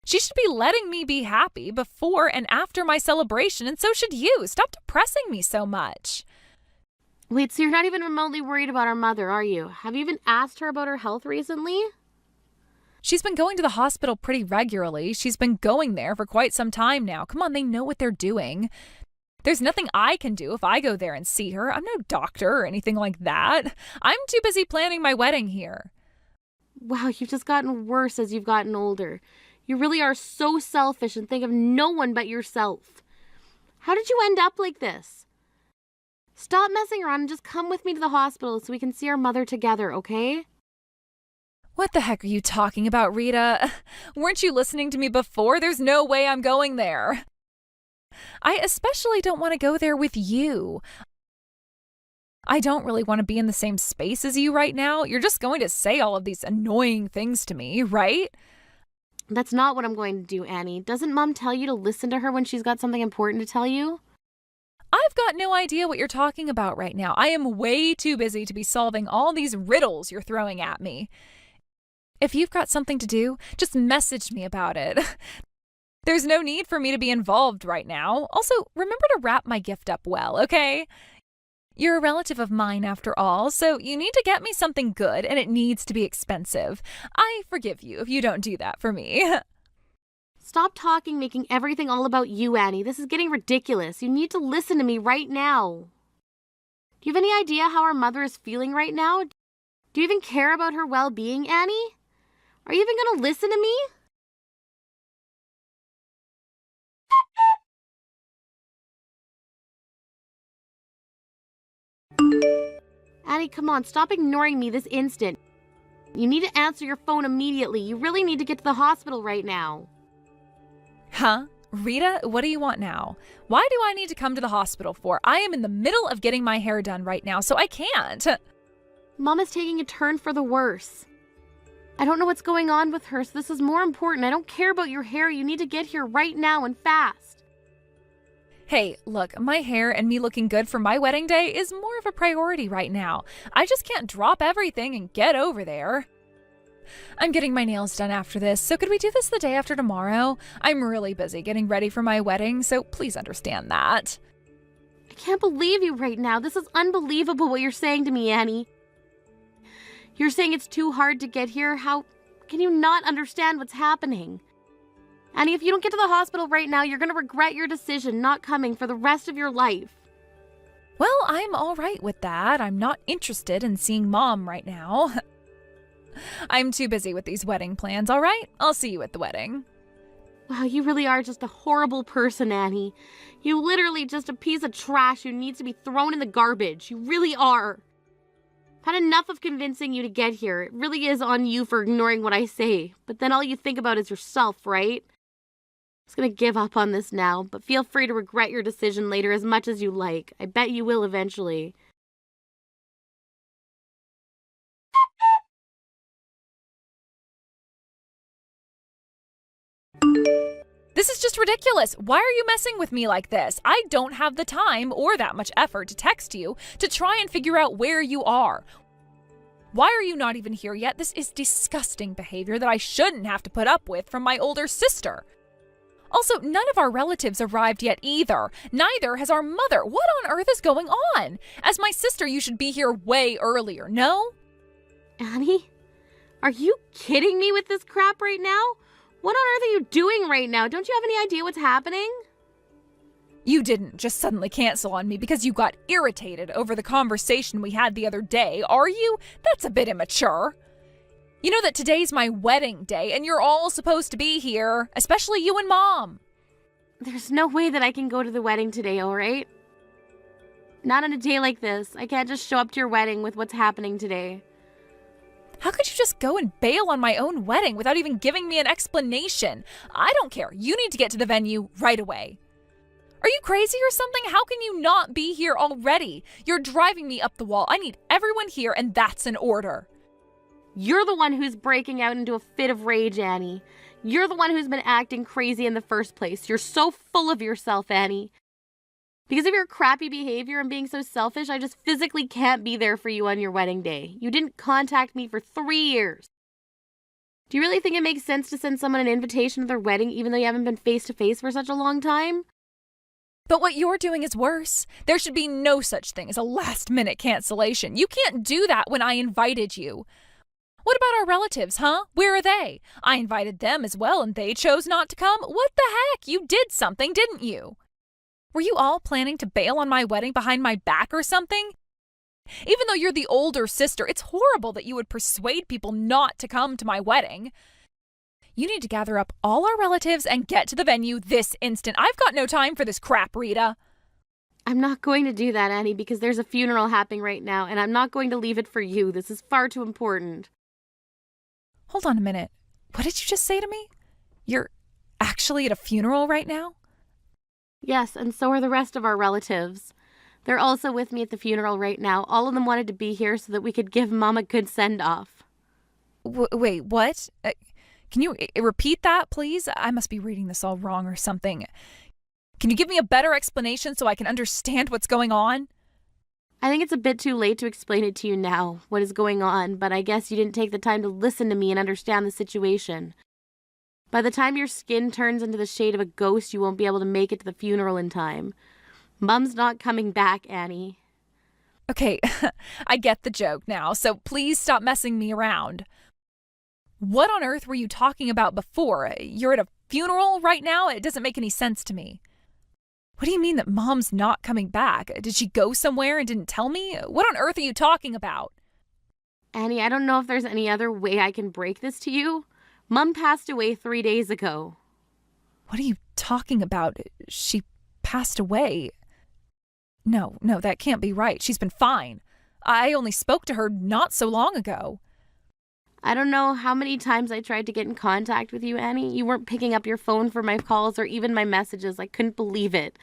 She should be letting me be happy before and after my celebration, and so should you. Stop depressing me so much. Wait, so you're not even remotely worried about our mother, are you? Have you even asked her about her health recently? She's been going to the hospital pretty regularly. She's been going there for quite some time now. Come on, they know what they're doing. There's nothing I can do if I go there and see her. I'm no doctor or anything like that. I'm too busy planning my wedding here. Wow, you've just gotten worse as you've gotten older. You really are so selfish and think of no one but yourself. How did you end up like this? Stop messing around and just come with me to the hospital so we can see our mother together, okay? What the heck are you talking about, Rita? Weren't you listening to me before? There's no way I'm going there. I especially don't want to go there with you. I don't really want to be in the same space as you right now. You're just going to say all of these annoying things to me, right? That's not what I'm going to do, Annie. Doesn't Mom tell you to listen to her when she's got something important to tell you? I've got no idea what you're talking about right now. I am way too busy to be solving all these riddles you're throwing at me. If you've got something to do, just message me about it. There's no need for me to be involved right now. Also, remember to wrap my gift up well, okay? You're a relative of mine after all, so you need to get me something good and it needs to be expensive. I forgive you if you don't do that for me. Stop talking, making everything all about you, Annie. This is getting ridiculous. You need to listen to me right now. Do you have any idea how our mother is feeling right now? Do you even care about her well-being, Annie? Are you even going to listen to me? Annie, come on, stop ignoring me this instant. You need to answer your phone immediately. You really need to get to the hospital right now. Huh? Rita, what do you want now? Why do I need to come to the hospital for? I am in the middle of getting my hair done right now, so I can't. Mom is taking a turn for the worse. I don't know what's going on with her, so this is more important. I don't care about your hair. You need to get here right now and fast. Hey, look, my hair and me looking good for my wedding day is more of a priority right now. I just can't drop everything and get over there. I'm getting my nails done after this, so could we do this the day after tomorrow? I'm really busy getting ready for my wedding, so please understand that. I can't believe you right now. This is unbelievable what you're saying to me, Annie. You're saying it's too hard to get here? How can you not understand what's happening? Annie, if you don't get to the hospital right now, you're going to regret your decision not coming for the rest of your life. Well, I'm all right with that. I'm not interested in seeing Mom right now. I'm too busy with these wedding plans, all right? I'll see you at the wedding. Wow, you really are just a horrible person, Annie. You literally just a piece of trash who needs to be thrown in the garbage. You really are. I've had enough of convincing you to get here. It really is on you for ignoring what I say. But then all you think about is yourself, right? I'm just gonna give up on this now, but feel free to regret your decision later as much as you like. I bet you will eventually. This is just ridiculous. Why are you messing with me like this? I don't have the time or that much effort to text you to try and figure out where you are. Why are you not even here yet? This is disgusting behavior that I shouldn't have to put up with from my older sister. Also, none of our relatives arrived yet either. Neither has our mother. What on earth is going on? As my sister, you should be here way earlier, no? Annie? Are you kidding me with this crap right now? What on earth are you doing right now? Don't you have any idea what's happening? You didn't just suddenly cancel on me because you got irritated over the conversation we had the other day, are you? That's a bit immature. You know that today's my wedding day and you're all supposed to be here, especially you and Mom. There's no way that I can go to the wedding today, all right? Not on a day like this. I can't just show up to your wedding with what's happening today. How could you just go and bail on my own wedding without even giving me an explanation? I don't care. You need to get to the venue right away. Are you crazy or something? How can you not be here already? You're driving me up the wall. I need everyone here, and that's an order. You're the one who's breaking out into a fit of rage, Annie. You're the one who's been acting crazy in the first place. You're so full of yourself, Annie. Because of your crappy behavior and being so selfish, I just physically can't be there for you on your wedding day. You didn't contact me for 3 years. Do you really think it makes sense to send someone an invitation to their wedding even though you haven't been face-to-face for such a long time? But what you're doing is worse. There should be no such thing as a last-minute cancellation. You can't do that when I invited you. What about our relatives, huh? Where are they? I invited them as well and they chose not to come. What the heck? You did something, didn't you? Were you all planning to bail on my wedding behind my back or something? Even though you're the older sister, it's horrible that you would persuade people not to come to my wedding. You need to gather up all our relatives and get to the venue this instant. I've got no time for this crap, Rita. I'm not going to do that, Annie, because there's a funeral happening right now, and I'm not going to leave it for you. This is far too important. Hold on a minute. What did you just say to me? You're actually at a funeral right now? Yes, and so are the rest of our relatives. They're also with me at the funeral right now. All of them wanted to be here so that we could give Mom a good send-off. Wait, what? Can you repeat that, please? I must be reading this all wrong or something. Can you give me a better explanation so I can understand what's going on? I think it's a bit too late to explain it to you now, what is going on, but I guess you didn't take the time to listen to me and understand the situation. By the time your skin turns into the shade of a ghost, you won't be able to make it to the funeral in time. Mom's not coming back, Annie. Okay, I get the joke now, so please stop messing me around. What on earth were you talking about before? You're at a funeral right now? It doesn't make any sense to me. What do you mean that Mom's not coming back? Did she go somewhere and didn't tell me? What on earth are you talking about? Annie, I don't know if there's any other way I can break this to you. Mom passed away 3 days ago. What are you talking about? She passed away. No, that can't be right. She's been fine. I only spoke to her not so long ago. I don't know how many times I tried to get in contact with you, Annie. You weren't picking up your phone for my calls or even my messages. I couldn't believe it.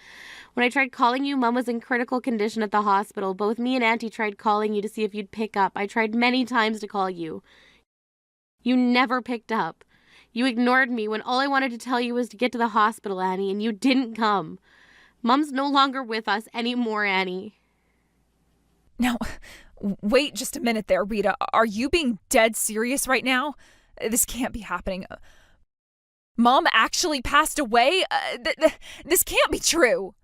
When I tried calling you, Mom was in critical condition at the hospital. Both me and Auntie tried calling you to see if you'd pick up. I tried many times to call you. You never picked up. You ignored me when all I wanted to tell you was to get to the hospital, Annie, and you didn't come. Mom's no longer with us anymore, Annie. Now, wait just a minute there, Rita. Are you being dead serious right now? This can't be happening. Mom actually passed away? This can't be true.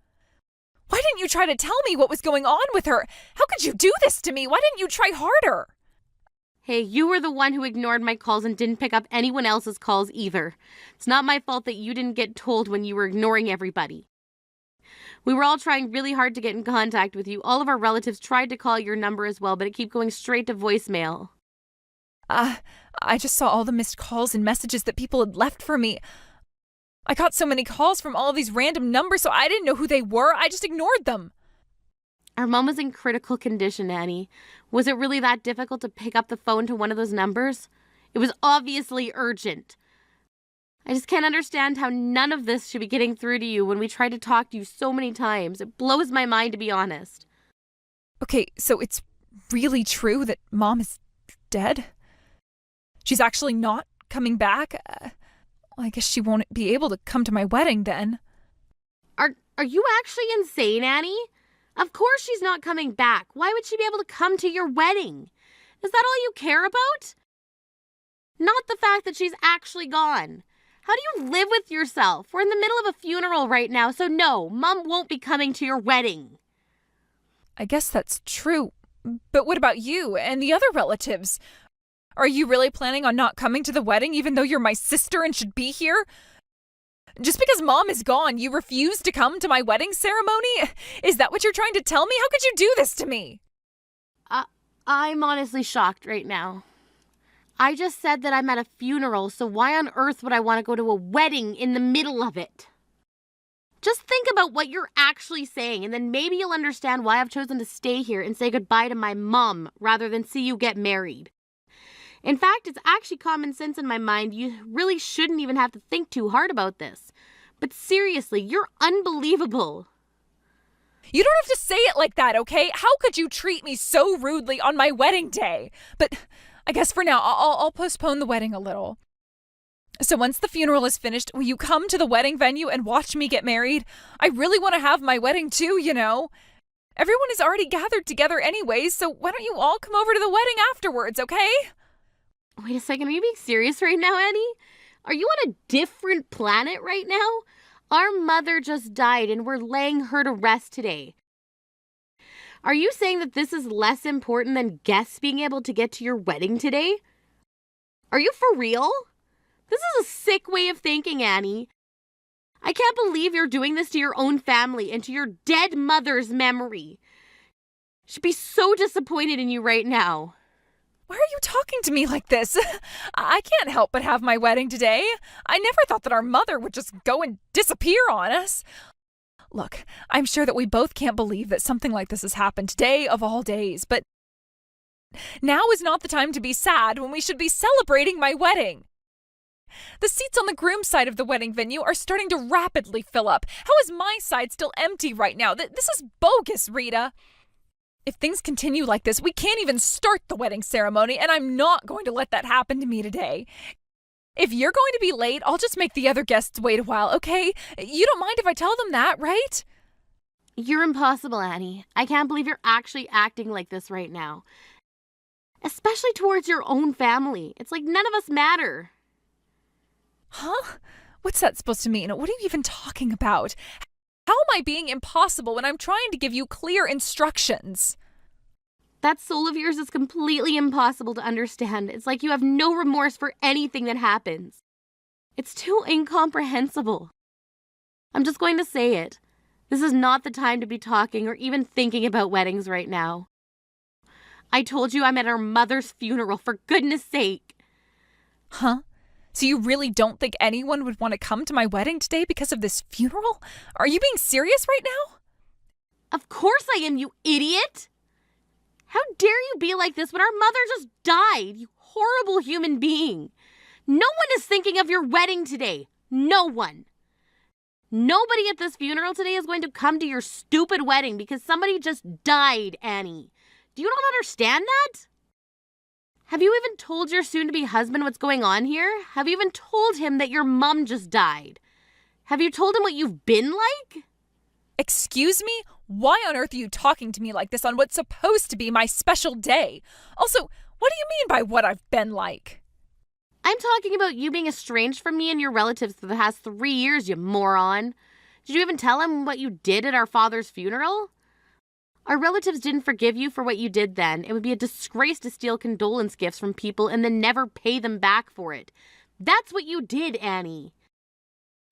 Why didn't you try to tell me what was going on with her? How could you do this to me? Why didn't you try harder? Hey, you were the one who ignored my calls and didn't pick up anyone else's calls either. It's not my fault that you didn't get told when you were ignoring everybody. We were all trying really hard to get in contact with you. All of our relatives tried to call your number as well, but it kept going straight to voicemail. I just saw all the missed calls and messages that people had left for me. I got so many calls from all of these random numbers, so I didn't know who they were. I just ignored them. Our mom was in critical condition, Annie. Was it really that difficult to pick up the phone to one of those numbers? It was obviously urgent. I just can't understand how none of this should be getting through to you when we tried to talk to you so many times. It blows my mind, to be honest. Okay, so it's really true that Mom is dead? She's actually not coming back? I guess she won't be able to come to my wedding then. Are you actually insane, Annie? Of course she's not coming back. Why would she be able to come to your wedding? Is that all you care about? Not the fact that she's actually gone. How do you live with yourself? We're in the middle of a funeral right now, so no, Mom won't be coming to your wedding. I guess that's true. But what about you and the other relatives? Are you really planning on not coming to the wedding even though you're my sister and should be here? Just because Mom is gone, you refuse to come to my wedding ceremony? Is that what you're trying to tell me? How could you do this to me? I'm honestly shocked right now. I just said that I'm at a funeral, so why on earth would I want to go to a wedding in the middle of it? Just think about what you're actually saying, and then maybe you'll understand why I've chosen to stay here and say goodbye to my mom rather than see you get married. In fact, it's actually common sense in my mind. You really shouldn't even have to think too hard about this. But seriously, you're unbelievable. You don't have to say it like that, okay? How could you treat me so rudely on my wedding day? But I guess for now, I'll postpone the wedding a little. So once the funeral is finished, will you come to the wedding venue and watch me get married? I really want to have my wedding too, you know. Everyone is already gathered together anyways, so why don't you all come over to the wedding afterwards, okay? Wait a second, are you being serious right now, Annie? Are you on a different planet right now? Our mother just died and we're laying her to rest today. Are you saying that this is less important than guests being able to get to your wedding today? Are you for real? This is a sick way of thinking, Annie. I can't believe you're doing this to your own family and to your dead mother's memory. She'd be so disappointed in you right now. Why are you talking to me like this? I can't help but have my wedding today. I never thought that our mother would just go and disappear on us. Look, I'm sure that we both can't believe that something like this has happened today of all days, but now is not the time to be sad when we should be celebrating my wedding. The seats on the groom's side of the wedding venue are starting to rapidly fill up. How is my side still empty right now? This is bogus, Rita. If things continue like this, we can't even start the wedding ceremony, and I'm not going to let that happen to me today. If you're going to be late, I'll just make the other guests wait a while, okay? You don't mind if I tell them that, right? You're impossible, Annie. I can't believe you're actually acting like this right now. Especially towards your own family. It's like none of us matter. Huh? What's that supposed to mean? What are you even talking about? How am I being impossible when I'm trying to give you clear instructions? That soul of yours is completely impossible to understand. It's like you have no remorse for anything that happens. It's too incomprehensible. I'm just going to say it. This is not the time to be talking or even thinking about weddings right now. I told you I'm at our mother's funeral, for goodness sake. Huh? So you really don't think anyone would want to come to my wedding today because of this funeral? Are you being serious right now? Of course I am, you idiot! How dare you be like this when our mother just died, you horrible human being! No one is thinking of your wedding today. No one. Nobody at this funeral today is going to come to your stupid wedding because somebody just died, Annie. Do you not understand that? Have you even told your soon-to-be husband what's going on here? Have you even told him that your mom just died? Have you told him what you've been like? Excuse me? Why on earth are you talking to me like this on what's supposed to be my special day? Also, what do you mean by what I've been like? I'm talking about you being estranged from me and your relatives for the past 3 years, you moron. Did you even tell him what you did at our father's funeral? Our relatives didn't forgive you for what you did then. It would be a disgrace to steal condolence gifts from people and then never pay them back for it. That's what you did, Annie.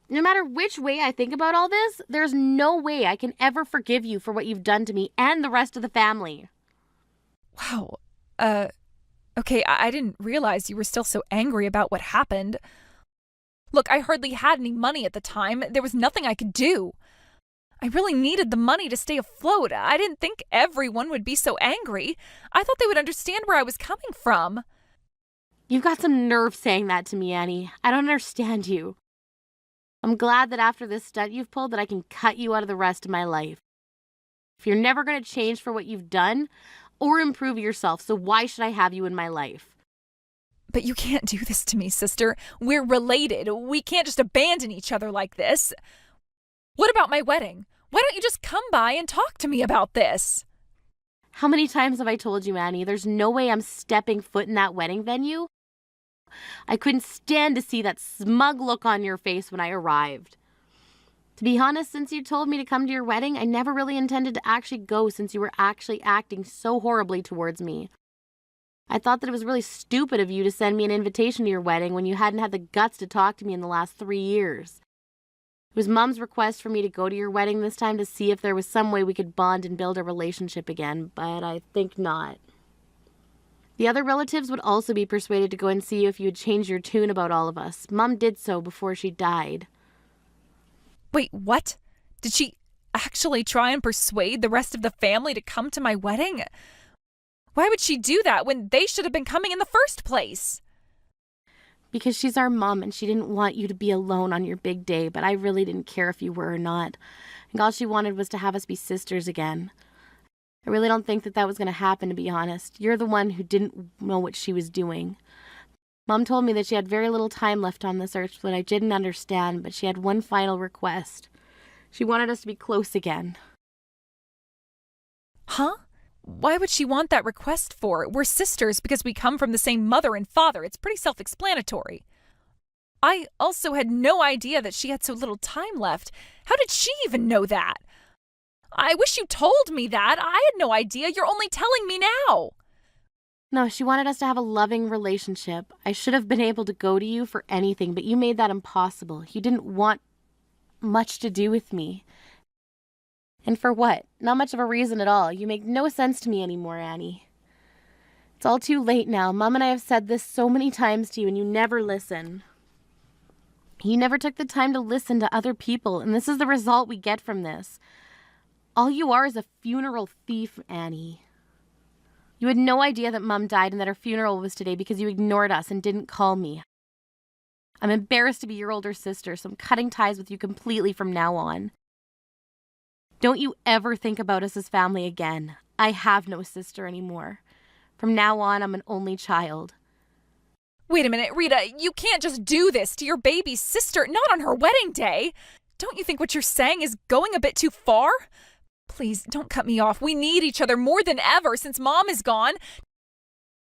No matter which way I think about all this, there's no way I can ever forgive you for what you've done to me and the rest of the family. Wow. Okay, I didn't realize you were still so angry about what happened. Look, I hardly had any money at the time. There was nothing I could do. I really needed the money to stay afloat. I didn't think everyone would be so angry. I thought they would understand where I was coming from. You've got some nerve saying that to me, Annie. I don't understand you. I'm glad that after this stunt you've pulled that I can cut you out of the rest of my life. If you're never going to change for what you've done or improve yourself, so why should I have you in my life? But you can't do this to me, sister. We're related. We can't just abandon each other like this. What about my wedding? Why don't you just come by and talk to me about this? How many times have I told you, Annie, there's no way I'm stepping foot in that wedding venue? I couldn't stand to see that smug look on your face when I arrived. To be honest, since you told me to come to your wedding, I never really intended to actually go since you were actually acting so horribly towards me. I thought that it was really stupid of you to send me an invitation to your wedding when you hadn't had the guts to talk to me in the last 3 years. It was Mom's request for me to go to your wedding this time to see if there was some way we could bond and build a relationship again, but I think not. The other relatives would also be persuaded to go and see you if you would change your tune about all of us. Mom did so before she died. Wait, what? Did she actually try and persuade the rest of the family to come to my wedding? Why would she do that when they should have been coming in the first place? Because she's our mom and she didn't want you to be alone on your big day, but I really didn't care if you were or not. And all she wanted was to have us be sisters again. I really don't think that was going to happen, to be honest. You're the one who didn't know what she was doing. Mom told me that she had very little time left on this earth, that I didn't understand, but she had one final request. She wanted us to be close again. Huh? Why would she want that request for? We're sisters because we come from the same mother and father. It's pretty self-explanatory. I also had no idea that she had so little time left. How did she even know that? I wish you told me that. I had no idea. You're only telling me now. No, she wanted us to have a loving relationship. I should have been able to go to you for anything, but you made that impossible. You didn't want much to do with me. And for what? Not much of a reason at all. You make no sense to me anymore, Annie. It's all too late now. Mom and I have said this so many times to you, and you never listen. You never took the time to listen to other people, and this is the result we get from this. All you are is a funeral thief, Annie. You had no idea that Mom died and that her funeral was today because you ignored us and didn't call me. I'm embarrassed to be your older sister, so I'm cutting ties with you completely from now on. Don't you ever think about us as family again. I have no sister anymore. From now on, I'm an only child. Wait a minute, Rita, you can't just do this to your baby's sister, not on her wedding day. Don't you think what you're saying is going a bit too far? Please, don't cut me off. We need each other more than ever since Mom is gone.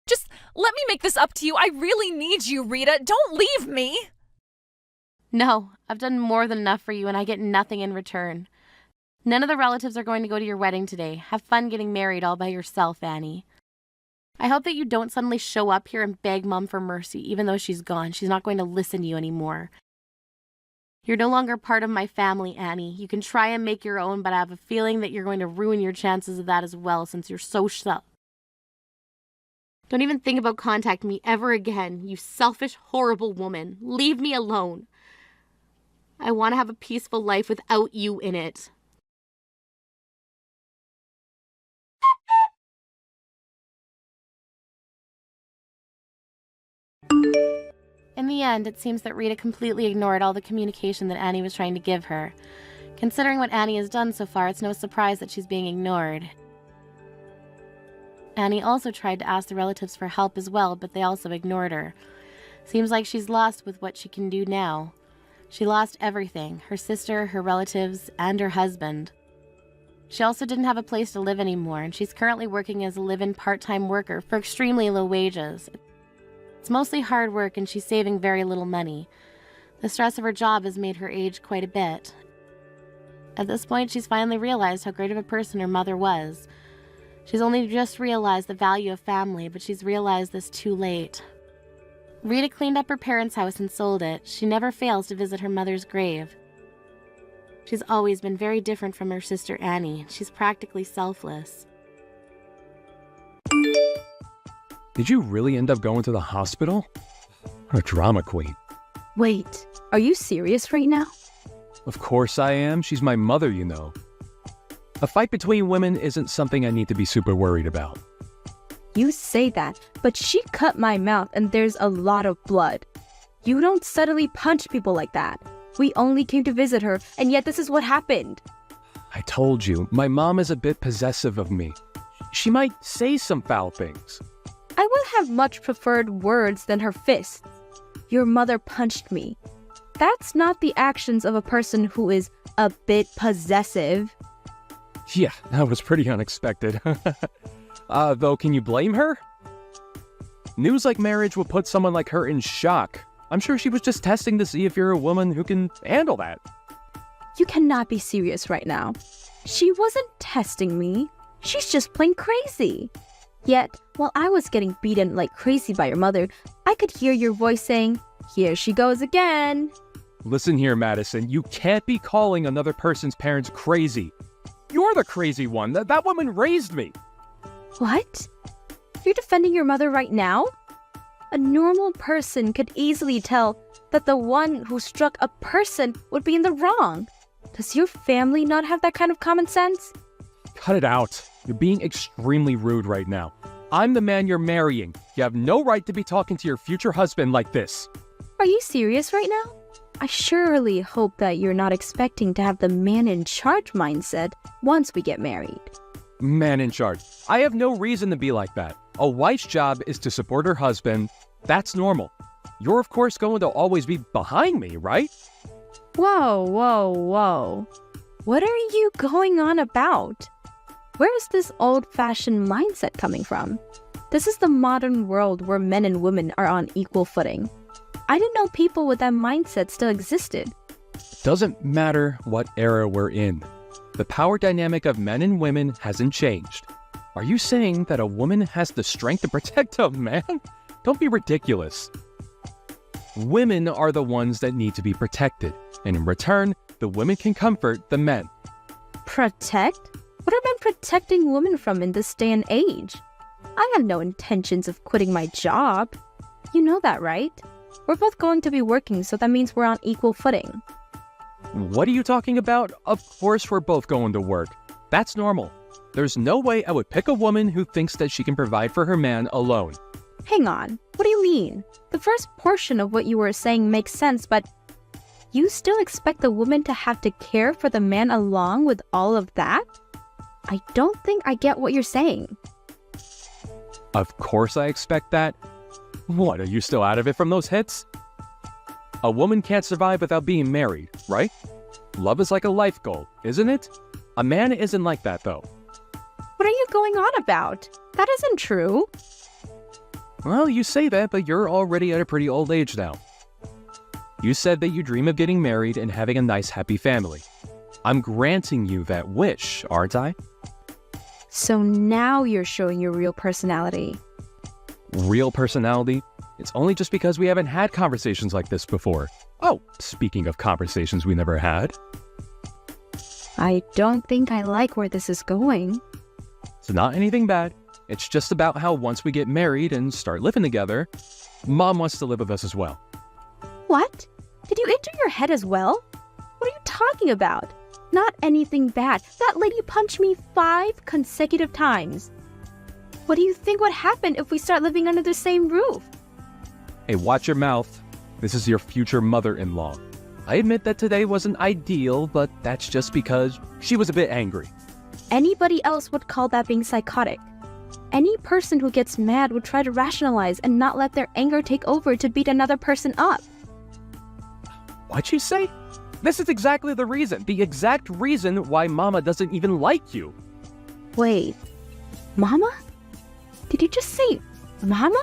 Just let me make this up to you. I really need you, Rita. Don't leave me. No, I've done more than enough for you and I get nothing in return. None of the relatives are going to go to your wedding today. Have fun getting married all by yourself, Annie. I hope that you don't suddenly show up here and beg Mom for mercy, even though she's gone. She's not going to listen to you anymore. You're no longer part of my family, Annie. You can try and make your own, but I have a feeling that you're going to ruin your chances of that as well since you're so Don't even think about contacting me ever again, you selfish, horrible woman. Leave me alone. I want to have a peaceful life without you in it. In the end, it seems that Rita completely ignored all the communication that Annie was trying to give her. Considering what Annie has done so far, it's no surprise that she's being ignored. Annie also tried to ask the relatives for help as well, but they also ignored her. Seems like she's lost with what she can do now. She lost everything, her sister, her relatives, and her husband. She also didn't have a place to live anymore, and she's currently working as a live-in part-time worker for extremely low wages. It's mostly hard work, and she's saving very little money. The stress of her job has made her age quite a bit. At this point, she's finally realized how great of a person her mother was. She's only just realized the value of family, but she's realized this too late. Rita cleaned up her parents' house and sold it. She never fails to visit her mother's grave. She's always been very different from her sister Annie. She's practically selfless. Did you really end up going to the hospital? What a drama queen. Wait, are you serious right now? Of course I am. She's my mother, you know. A fight between women isn't something I need to be super worried about. You say that, but she cut my mouth and there's a lot of blood. You don't suddenly punch people like that. We only came to visit her, and yet this is what happened. I told you, my mom is a bit possessive of me. She might say some foul things. I would have much preferred words than her fists. Your mother punched me. That's not the actions of a person who is a bit possessive. Yeah, that was pretty unexpected. Though, can you blame her? News like marriage would put someone like her in shock. I'm sure she was just testing to see if you're a woman who can handle that. You cannot be serious right now. She wasn't testing me. She's just plain crazy. Yet, while I was getting beaten like crazy by your mother, I could hear your voice saying, "Here she goes again." Listen here, Madison, you can't be calling another person's parents crazy. You're the crazy one. That woman raised me. What? You're defending your mother right now? A normal person could easily tell that the one who struck a person would be in the wrong. Does your family not have that kind of common sense? Cut it out. You're being extremely rude right now. I'm the man you're marrying. You have no right to be talking to your future husband like this. Are you serious right now? I surely hope that you're not expecting to have the man in charge mindset once we get married. Man in charge. I have no reason to be like that. A wife's job is to support her husband. That's normal. You're of course going to always be behind me, right? Whoa, whoa, whoa. What are you going on about? Where is this old-fashioned mindset coming from? This is the modern world where men and women are on equal footing. I didn't know people with that mindset still existed. Doesn't matter what era we're in. The power dynamic of men and women hasn't changed. Are you saying that a woman has the strength to protect a man? Don't be ridiculous. Women are the ones that need to be protected, and in return, the women can comfort the men. Protect? What are men protecting women from in this day and age? I have no intentions of quitting my job. You know that, right? We're both going to be working, so that means we're on equal footing. What are you talking about? Of course we're both going to work. That's normal. There's no way I would pick a woman who thinks that she can provide for her man alone. Hang on, what do you mean? The first portion of what you were saying makes sense, but you still expect the woman to have to care for the man along with all of that? I don't think I get what you're saying. Of course I expect that. What, are you still out of it from those hits? A woman can't survive without being married, right? Love is like a life goal, isn't it? A man isn't like that, though. What are you going on about? That isn't true. Well, you say that, but you're already at a pretty old age now. You said that you dream of getting married and having a nice, happy family. I'm granting you that wish, aren't I? So now you're showing your real personality. Real personality? It's only just because we haven't had conversations like this before. Oh, speaking of conversations we never had, I don't think I like where this is going. it's not anything bad. It's just about how once we get married and start living together, Mom wants to live with us as well. What? Did you enter your head as well? What are you talking about? Not anything bad. That lady punched me 5 consecutive times. What do you think would happen if we start living under the same roof? Hey, watch your mouth. This is your future mother-in-law. I admit that today wasn't ideal, but that's just because she was a bit angry. Anybody else would call that being psychotic. Any person who gets mad would try to rationalize and not let their anger take over to beat another person up. What'd you say? This is exactly the exact reason why Mama doesn't even like you. Wait, Mama? Did you just say Mama?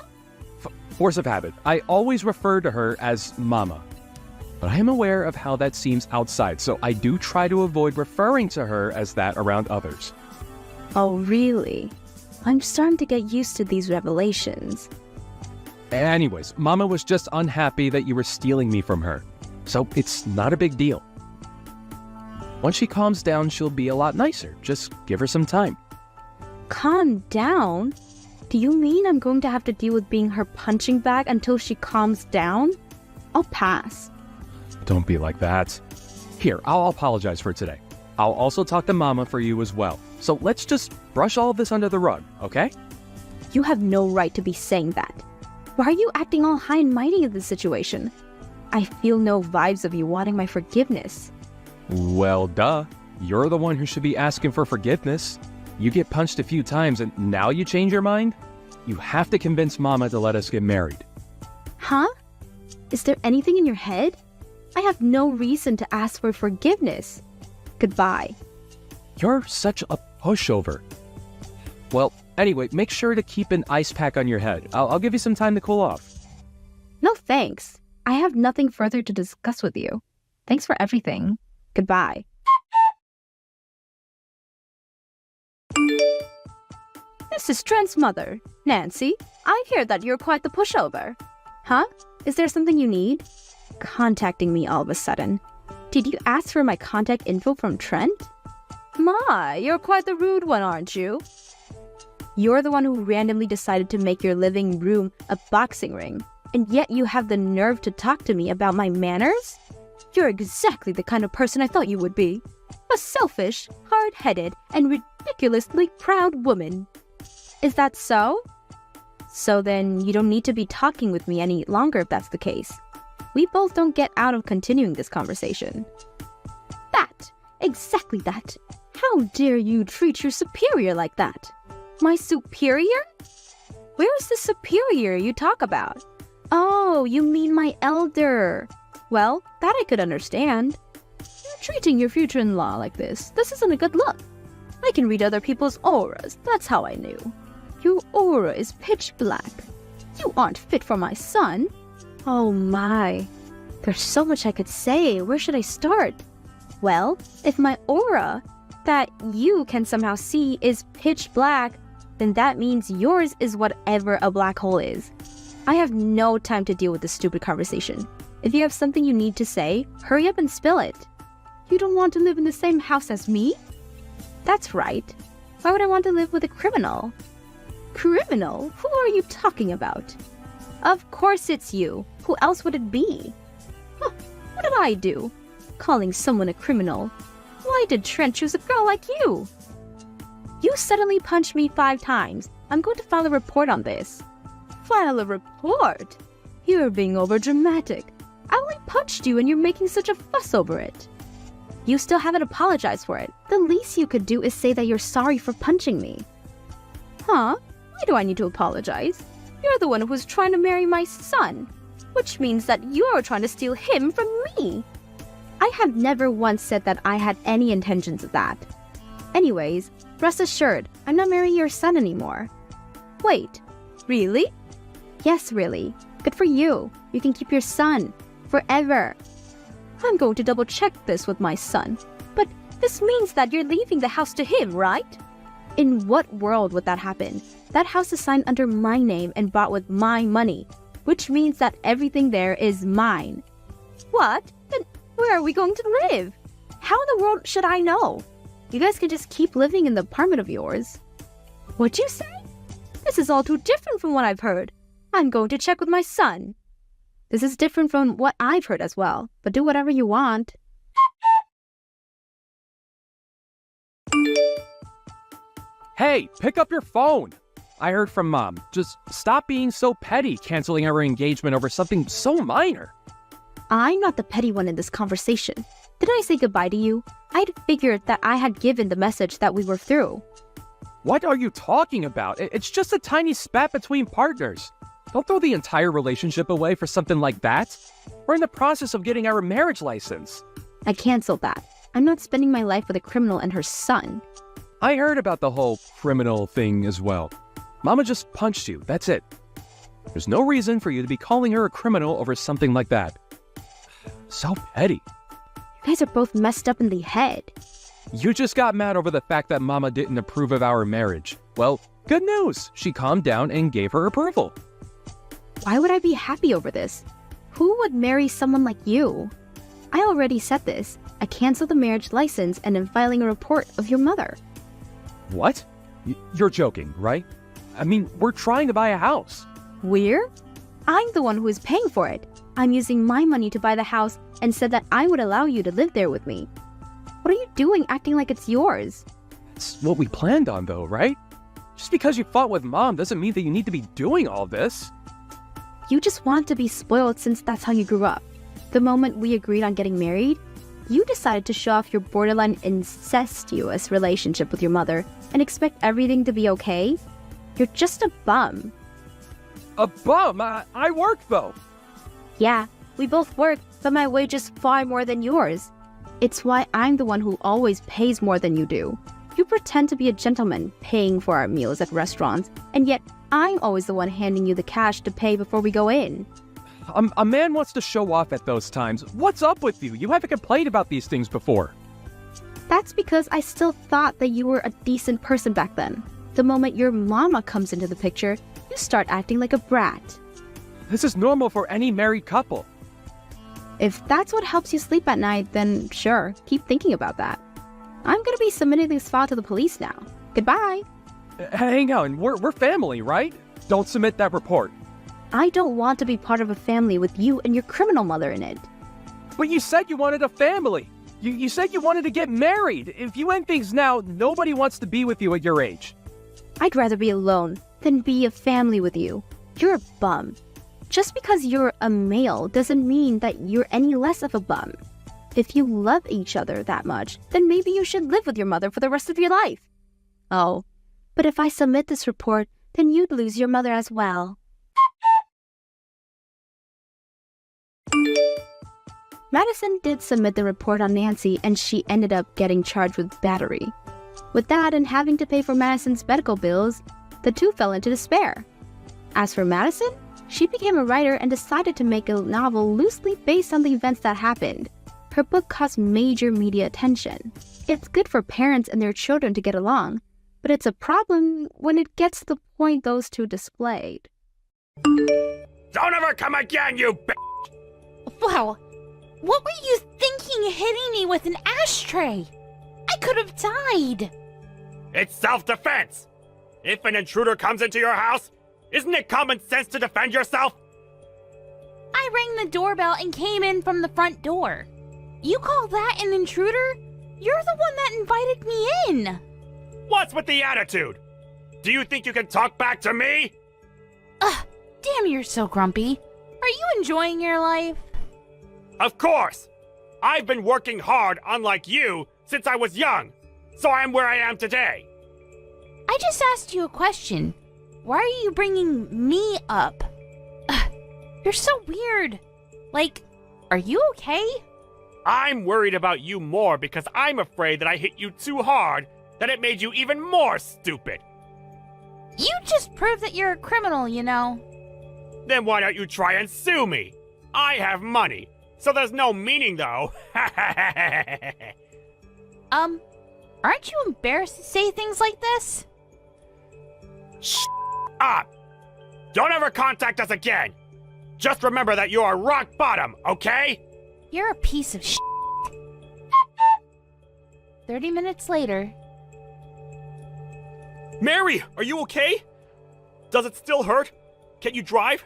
Force of habit. I always refer to her as Mama. But I am aware of how that seems outside, so I do try to avoid referring to her as that around others. Oh, really? I'm starting to get used to these revelations. Anyways, Mama was just unhappy that you were stealing me from her. So it's not a big deal. Once she calms down, she'll be a lot nicer. Just give her some time. Calm down? Do you mean I'm going to have to deal with being her punching bag until she calms down? I'll pass. Don't be like that. Here, I'll apologize for today. I'll also talk to Mama for you as well. So let's just brush all of this under the rug, okay? You have no right to be saying that. Why are you acting all high and mighty in this situation? I feel no vibes of you wanting my forgiveness. Well, duh. You're the one who should be asking for forgiveness. You get punched a few times and now you change your mind? You have to convince Mama to let us get married. Huh? Is there anything in your head? I have no reason to ask for forgiveness. Goodbye. You're such a pushover. Well, anyway, make sure to keep an ice pack on your head. I'll give you some time to cool off. No thanks. I have nothing further to discuss with you. Thanks for everything. Goodbye. This is Trent's mother, Nancy. I hear that you're quite the pushover. Huh? Is there something you need? Contacting me all of a sudden. Did you ask for my contact info from Trent? My, you're quite the rude one, aren't you? You're the one who randomly decided to make your living room a boxing ring, and yet you have the nerve to talk to me about my manners? You're exactly the kind of person I thought you would be. A selfish, hard-headed, and ridiculously proud woman. Is that so? So then you don't need to be talking with me any longer if that's the case. We both don't get out of continuing this conversation. That! Exactly that! How dare you treat your superior like that? My superior? Where's the superior you talk about? Oh, you mean my elder. Well, that I could understand. You're treating your future-in-law like this isn't a good look. I can read other people's auras, that's how I knew. Your aura is pitch black. You aren't fit for my son. Oh my. There's so much I could say. Where should I start? Well, if my aura, that you can somehow see, is pitch black, then that means yours is whatever a black hole is. I have no time to deal with this stupid conversation. If you have something you need to say, hurry up and spill it. You don't want to live in the same house as me? That's right. Why would I want to live with a criminal? Criminal? Who are you talking about? Of course it's you. Who else would it be? Huh, what did I do? Calling someone a criminal. Why did Trent choose a girl like you? You suddenly punched me 5 times. I'm going to file a report on this. File a report? You're being overdramatic. I only punched you and you're making such a fuss over it. You still haven't apologized for it. The least you could do is say that you're sorry for punching me. Huh? Why do I need to apologize? You're the one who was trying to marry my son, which means that you're trying to steal him from me. I have never once said that I had any intentions of that. Anyways, rest assured, I'm not marrying your son anymore. Wait, really? Yes, really. Good for you. You can keep your son. Forever. I'm going to double check this with my son. But this means that you're leaving the house to him, right? In what world would that happen? That house is signed under my name and bought with my money, which means that everything there is mine. What? Then where are we going to live? How in the world should I know? You guys can just keep living in the apartment of yours. What'd you say? This is all too different from what I've heard. I'm going to check with my son. This is different from what I've heard as well, but do whatever you want. Hey, pick up your phone. I heard from Mom. Just stop being so petty, canceling our engagement over something so minor. I'm not the petty one in this conversation. Didn't I say goodbye to you? I'd figured that I had given the message that we were through. What are you talking about? It's just a tiny spat between partners. Don't throw the entire relationship away for something like that. We're in the process of getting our marriage license. I canceled that. I'm not spending my life with a criminal and her son. I heard about the whole criminal thing as well. Mama just punched you, that's it. There's no reason for you to be calling her a criminal over something like that. So petty. You guys are both messed up in the head. You just got mad over the fact that Mama didn't approve of our marriage. Well, good news. She calmed down and gave her approval. Why would I be happy over this? Who would marry someone like you? I already said this. I canceled the marriage license and am filing a report of your mother. What? You're joking, right? I mean, we're trying to buy a house. We're? I'm the one who is paying for it. I'm using my money to buy the house and said that I would allow you to live there with me. What are you doing acting like it's yours? It's what we planned on though, right? Just because you fought with Mom doesn't mean that you need to be doing all this. You just want to be spoiled since that's how you grew up. The moment we agreed on getting married, you decided to show off your borderline incestuous relationship with your mother and expect everything to be okay? You're just a bum. A bum? I work though. Yeah, we both work, but my wage is far more than yours. It's why I'm the one who always pays more than you do. You pretend to be a gentleman, paying for our meals at restaurants, and yet I'm always the one handing you the cash to pay before we go in. A man wants to show off at those times. What's up with you? You haven't complained about these things before. That's because I still thought that you were a decent person back then. The moment your mama comes into the picture, you start acting like a brat. This is normal for any married couple. If that's what helps you sleep at night, then sure, keep thinking about that. I'm gonna be submitting this file to the police now. Goodbye. Hang on, we're family, right? Don't submit that report. I don't want to be part of a family with you and your criminal mother in it. But you said you wanted a family. You said you wanted to get married. If you end things now, nobody wants to be with you at your age. I'd rather be alone than be a family with you. You're a bum. Just because you're a male doesn't mean that you're any less of a bum. If you love each other that much, then maybe you should live with your mother for the rest of your life. Oh, but if I submit this report, then you'd lose your mother as well. Madison did submit the report on Nancy, and she ended up getting charged with battery. With that and having to pay for Madison's medical bills, the two fell into despair. As for Madison, she became a writer and decided to make a novel loosely based on the events that happened. Her book caused major media attention. It's good for parents and their children to get along, but it's a problem when it gets to the point those two displayed. Don't ever come again, you b****! Wow, what were you thinking hitting me with an ashtray? I could have died. It's self-defense! If an intruder comes into your house, isn't it common sense to defend yourself? I rang the doorbell and came in from the front door. You call that an intruder? You're the one that invited me in. What's with the attitude? Do you think you can talk back to me? Ugh, damn, you're so grumpy. Are you enjoying your life? Of course! I've been working hard, unlike you, since I was young, so I'm where I am today. I just asked you a question. Why are you bringing me up? Ugh, you're so weird. Like, are you okay? I'm worried about you more because I'm afraid that I hit you too hard, that it made you even more stupid. You just proved that you're a criminal, you know. Then why don't you try and sue me? I have money, so there's no meaning though. Aren't you embarrassed to say things like this? Shut up! Don't ever contact us again! Just remember that you are rock bottom, okay? You're a piece of shit. 30 minutes later. Mary, are you okay? Does it still hurt? Can you drive?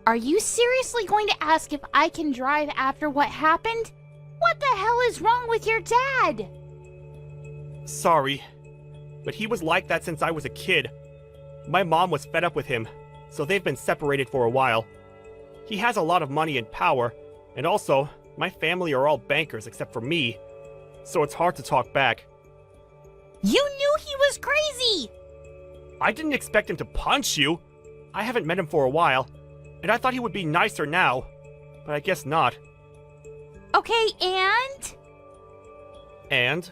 Are you seriously going to ask if I can drive after what happened? What the hell is wrong with your dad? Sorry, but he was like that since I was a kid. My mom was fed up with him, so they've been separated for a while. He has a lot of money and power, and also, my family are all bankers except for me, so it's hard to talk back. You knew he was crazy! I didn't expect him to punch you. I haven't met him for a while, and I thought he would be nicer now, but I guess not. Okay, and? And?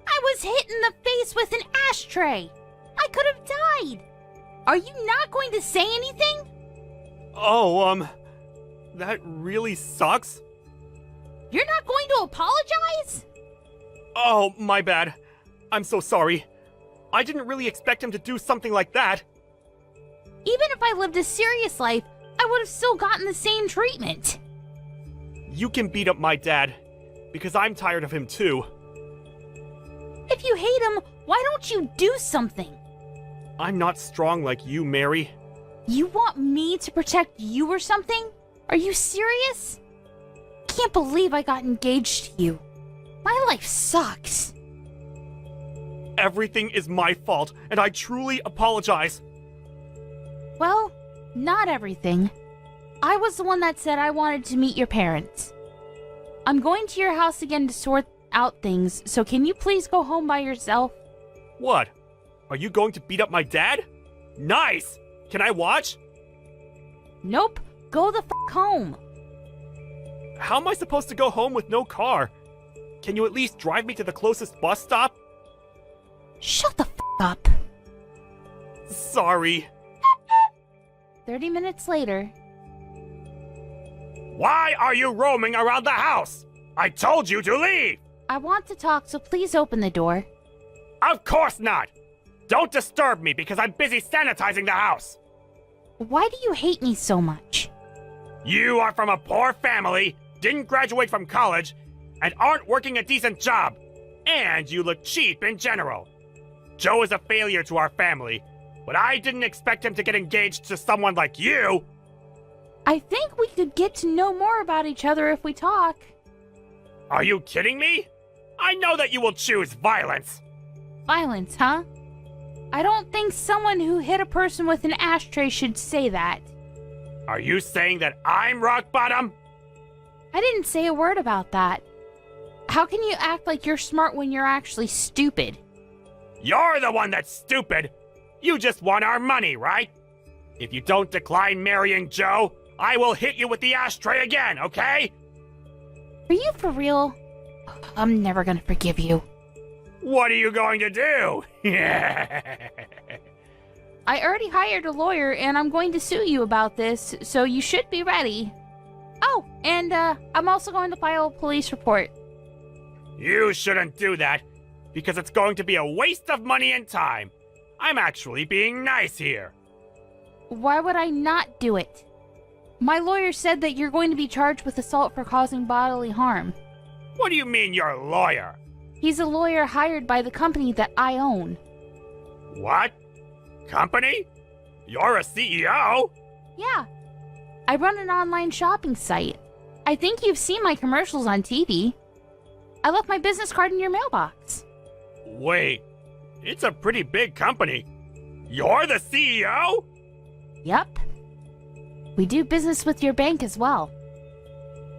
I was hit in the face with an ashtray. I could have died. Are you not going to say anything? Oh, that really sucks. You're not going to apologize? Oh, my bad. I'm so sorry. I didn't really expect him to do something like that. Even if I lived a serious life, I would have still gotten the same treatment. You can beat up my dad, because I'm tired of him too. If you hate him, why don't you do something? I'm not strong like you, Mary. You want me to protect you or something? Are you serious? Can't believe I got engaged to you. My life sucks. Everything is my fault, and I truly apologize. Well, not everything. I was the one that said I wanted to meet your parents. I'm going to your house again to sort out things, so can you please go home by yourself? What? Are you going to beat up my dad? Nice! Can I watch? Nope. Go the f*** home. How am I supposed to go home with no car? Can you at least drive me to the closest bus stop? Shut the f*** up. Sorry. 30 minutes later. Why are you roaming around the house? I told you to leave! I want to talk, so please open the door. Of course not! Don't disturb me because I'm busy sanitizing the house! Why do you hate me so much? You are from a poor family, didn't graduate from college, and aren't working a decent job. And you look cheap in general. Joe is a failure to our family, but I didn't expect him to get engaged to someone like you! I think we could get to know more about each other if we talk. Are you kidding me? I know that you will choose violence! Violence, huh? I don't think someone who hit a person with an ashtray should say that. Are you saying that I'm rock bottom? I didn't say a word about that. How can you act like you're smart when you're actually stupid? You're the one that's stupid! You just want our money, right? If you don't decline marrying Joe, I will hit you with the ashtray again, okay? Are you for real? I'm never gonna forgive you. What are you going to do? I already hired a lawyer and I'm going to sue you about this, so you should be ready. Oh, and I'm also going to file a police report. You shouldn't do that, because it's going to be a waste of money and time. I'm actually being nice here. Why would I not do it? My lawyer said that you're going to be charged with assault for causing bodily harm. What do you mean you're a lawyer? He's a lawyer hired by the company that I own. What? Company? You're a CEO? Yeah. I run an online shopping site. I think you've seen my commercials on TV. I left my business card in your mailbox. Wait, it's a pretty big company. You're the CEO? Yup. We do business with your bank as well.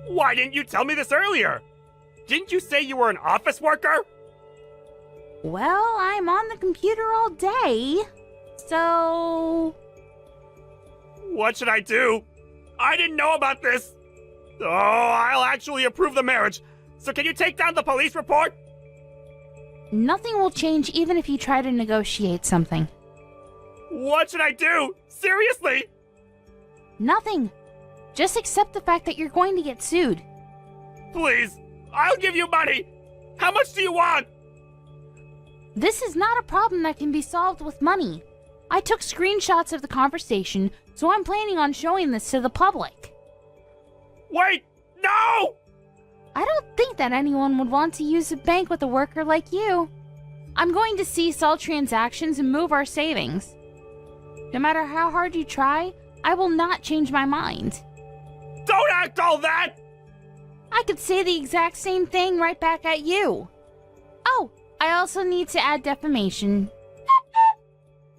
Why didn't you tell me this earlier? Didn't you say you were an office worker? Well, I'm on the computer all day, so... What should I do? I didn't know about this. Oh, I'll actually approve the marriage. So can you take down the police report? Nothing will change even if you try to negotiate something. What should I do? Seriously? Nothing. Just accept the fact that you're going to get sued. Please, I'll give you money. How much do you want? This is not a problem that can be solved with money. I took screenshots of the conversation, so I'm planning on showing this to the public. Wait, no! I don't think that anyone would want to use a bank with a worker like you. I'm going to cease all transactions and move our savings. No matter how hard you try, I will not change my mind. Don't act all that! I could say the exact same thing right back at you. Oh, I also need to add defamation.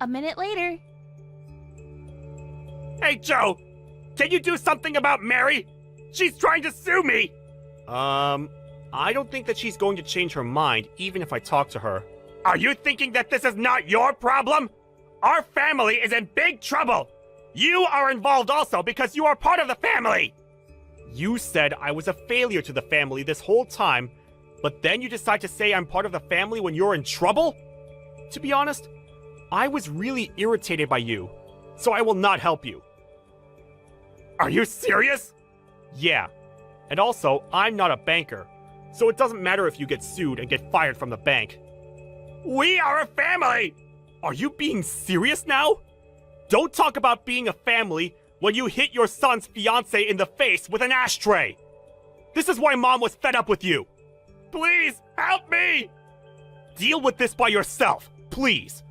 A minute later. Hey, Joe! Can you do something about Mary? She's trying to sue me! I don't think that she's going to change her mind, even if I talk to her. Are you thinking that this is not your problem? Our family is in big trouble! You are involved also because you are part of the family! You said I was a failure to the family this whole time, but then you decide to say I'm part of the family when you're in trouble? To be honest, I was really irritated by you, so I will not help you. Are you serious? Yeah. And also, I'm not a banker, so it doesn't matter if you get sued and get fired from the bank. We are a family! Are you being serious now? Don't talk about being a family when you hit your son's fiancé in the face with an ashtray. This is why Mom was fed up with you. Please, help me! Deal with this by yourself, please.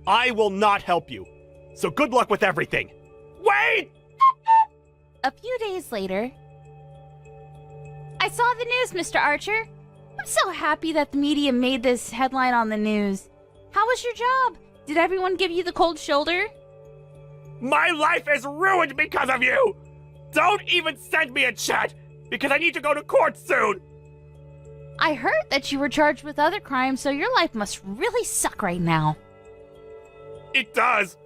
I will not help you. So good luck with everything. Wait! A few days later. I saw the news, Mr. Archer. I'm so happy that the media made this headline on the news. How was your job? Did everyone give you the cold shoulder? My life is ruined because of you! Don't even send me a chat, because I need to go to court soon! I heard that you were charged with other crimes, so your life must really suck right now. It does!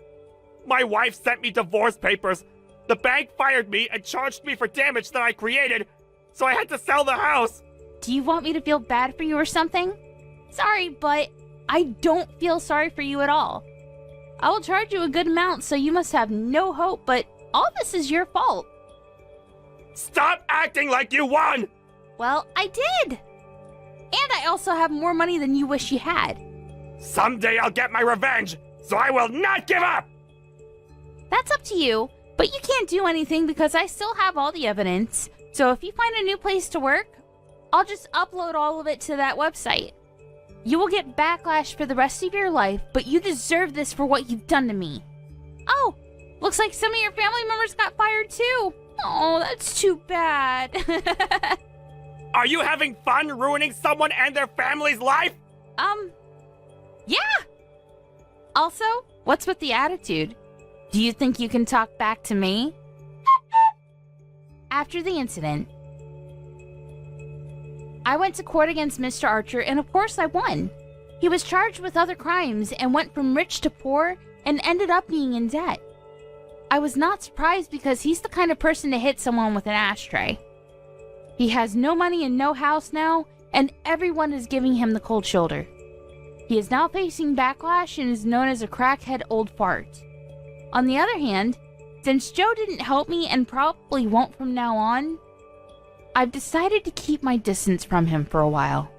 My wife sent me divorce papers. The bank fired me and charged me for damage that I created, so I had to sell the house. Do you want me to feel bad for you or something? Sorry, but I don't feel sorry for you at all. I will charge you a good amount, so you must have no hope, but all this is your fault. Stop acting like you won! Well, I did! And I also have more money than you wish you had. Someday I'll get my revenge, so I will not give up! That's up to you, but you can't do anything because I still have all the evidence. So if you find a new place to work, I'll just upload all of it to that website. You will get backlash for the rest of your life, but you deserve this for what you've done to me. Oh, looks like some of your family members got fired too. Oh, that's too bad. Are you having fun ruining someone and their family's life? Yeah. Also, what's with the attitude? Do you think you can talk back to me? After the incident, I went to court against Mr. Archer, and of course I won. He was charged with other crimes and went from rich to poor and ended up being in debt. I was not surprised because he's the kind of person to hit someone with an ashtray. He has no money and no house now, and everyone is giving him the cold shoulder. He is now facing backlash and is known as a crackhead old fart. On the other hand, since Joe didn't help me and probably won't from now on, I've decided to keep my distance from him for a while.